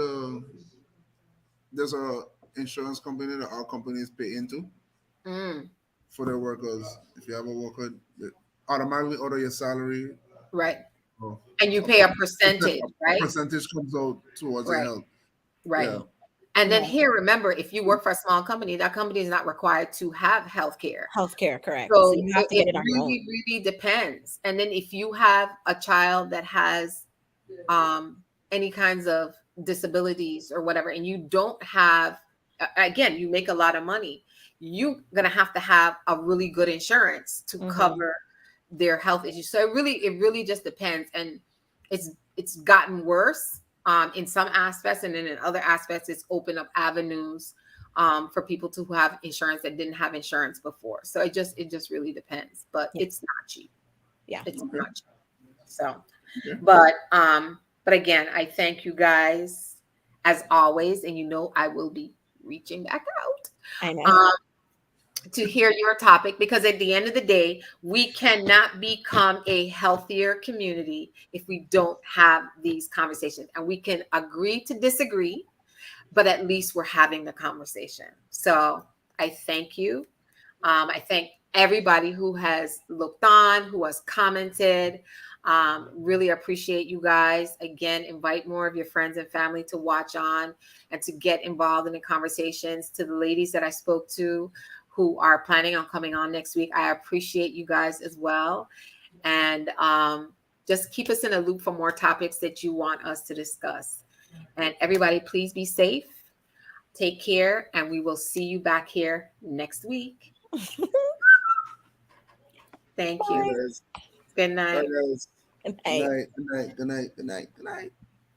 there's a insurance company that our companies pay into for their workers. If you have a worker, they automatically order your salary. Right. Oh, And you pay a percentage, right? Percentage comes out towards your Right. health. Right. Yeah. And then here, remember, if you work for a small company, that company is not required to have healthcare. Healthcare, correct. So you have to get it on your own. really depends. And then if you have a child that has any kinds of disabilities or whatever, and you don't have, again, you make a lot of money, you're gonna have to have a really good insurance to cover their health issues. So it really just depends. And it's gotten worse in some aspects, and then in other aspects, it's opened up avenues for people who have insurance that didn't have insurance before. So it just really depends, but Yeah. it's not cheap. Yeah. It's Okay. not cheap. So, Okay. but again, I thank you guys as always, and you know I will be reaching back out I know. to hear your topic, because at the end of the day, we cannot become a healthier community if we don't have these conversations, and we can agree to disagree, but at least we're having the conversation. So I thank you. I thank everybody who has looked on, who has commented. Really appreciate you guys. Again, invite more of your friends and family to watch on and to get involved in the conversations. To the ladies that I spoke to who are planning on coming on next week, I appreciate you guys as well. And just keep us in a loop for more topics that you want us to discuss. And everybody, please be safe. Take care, and we will see you back here next week. Thank Bye, you. guys. Good Bye, night. guys. And Good night. Good night. Good night. Good night. Good night.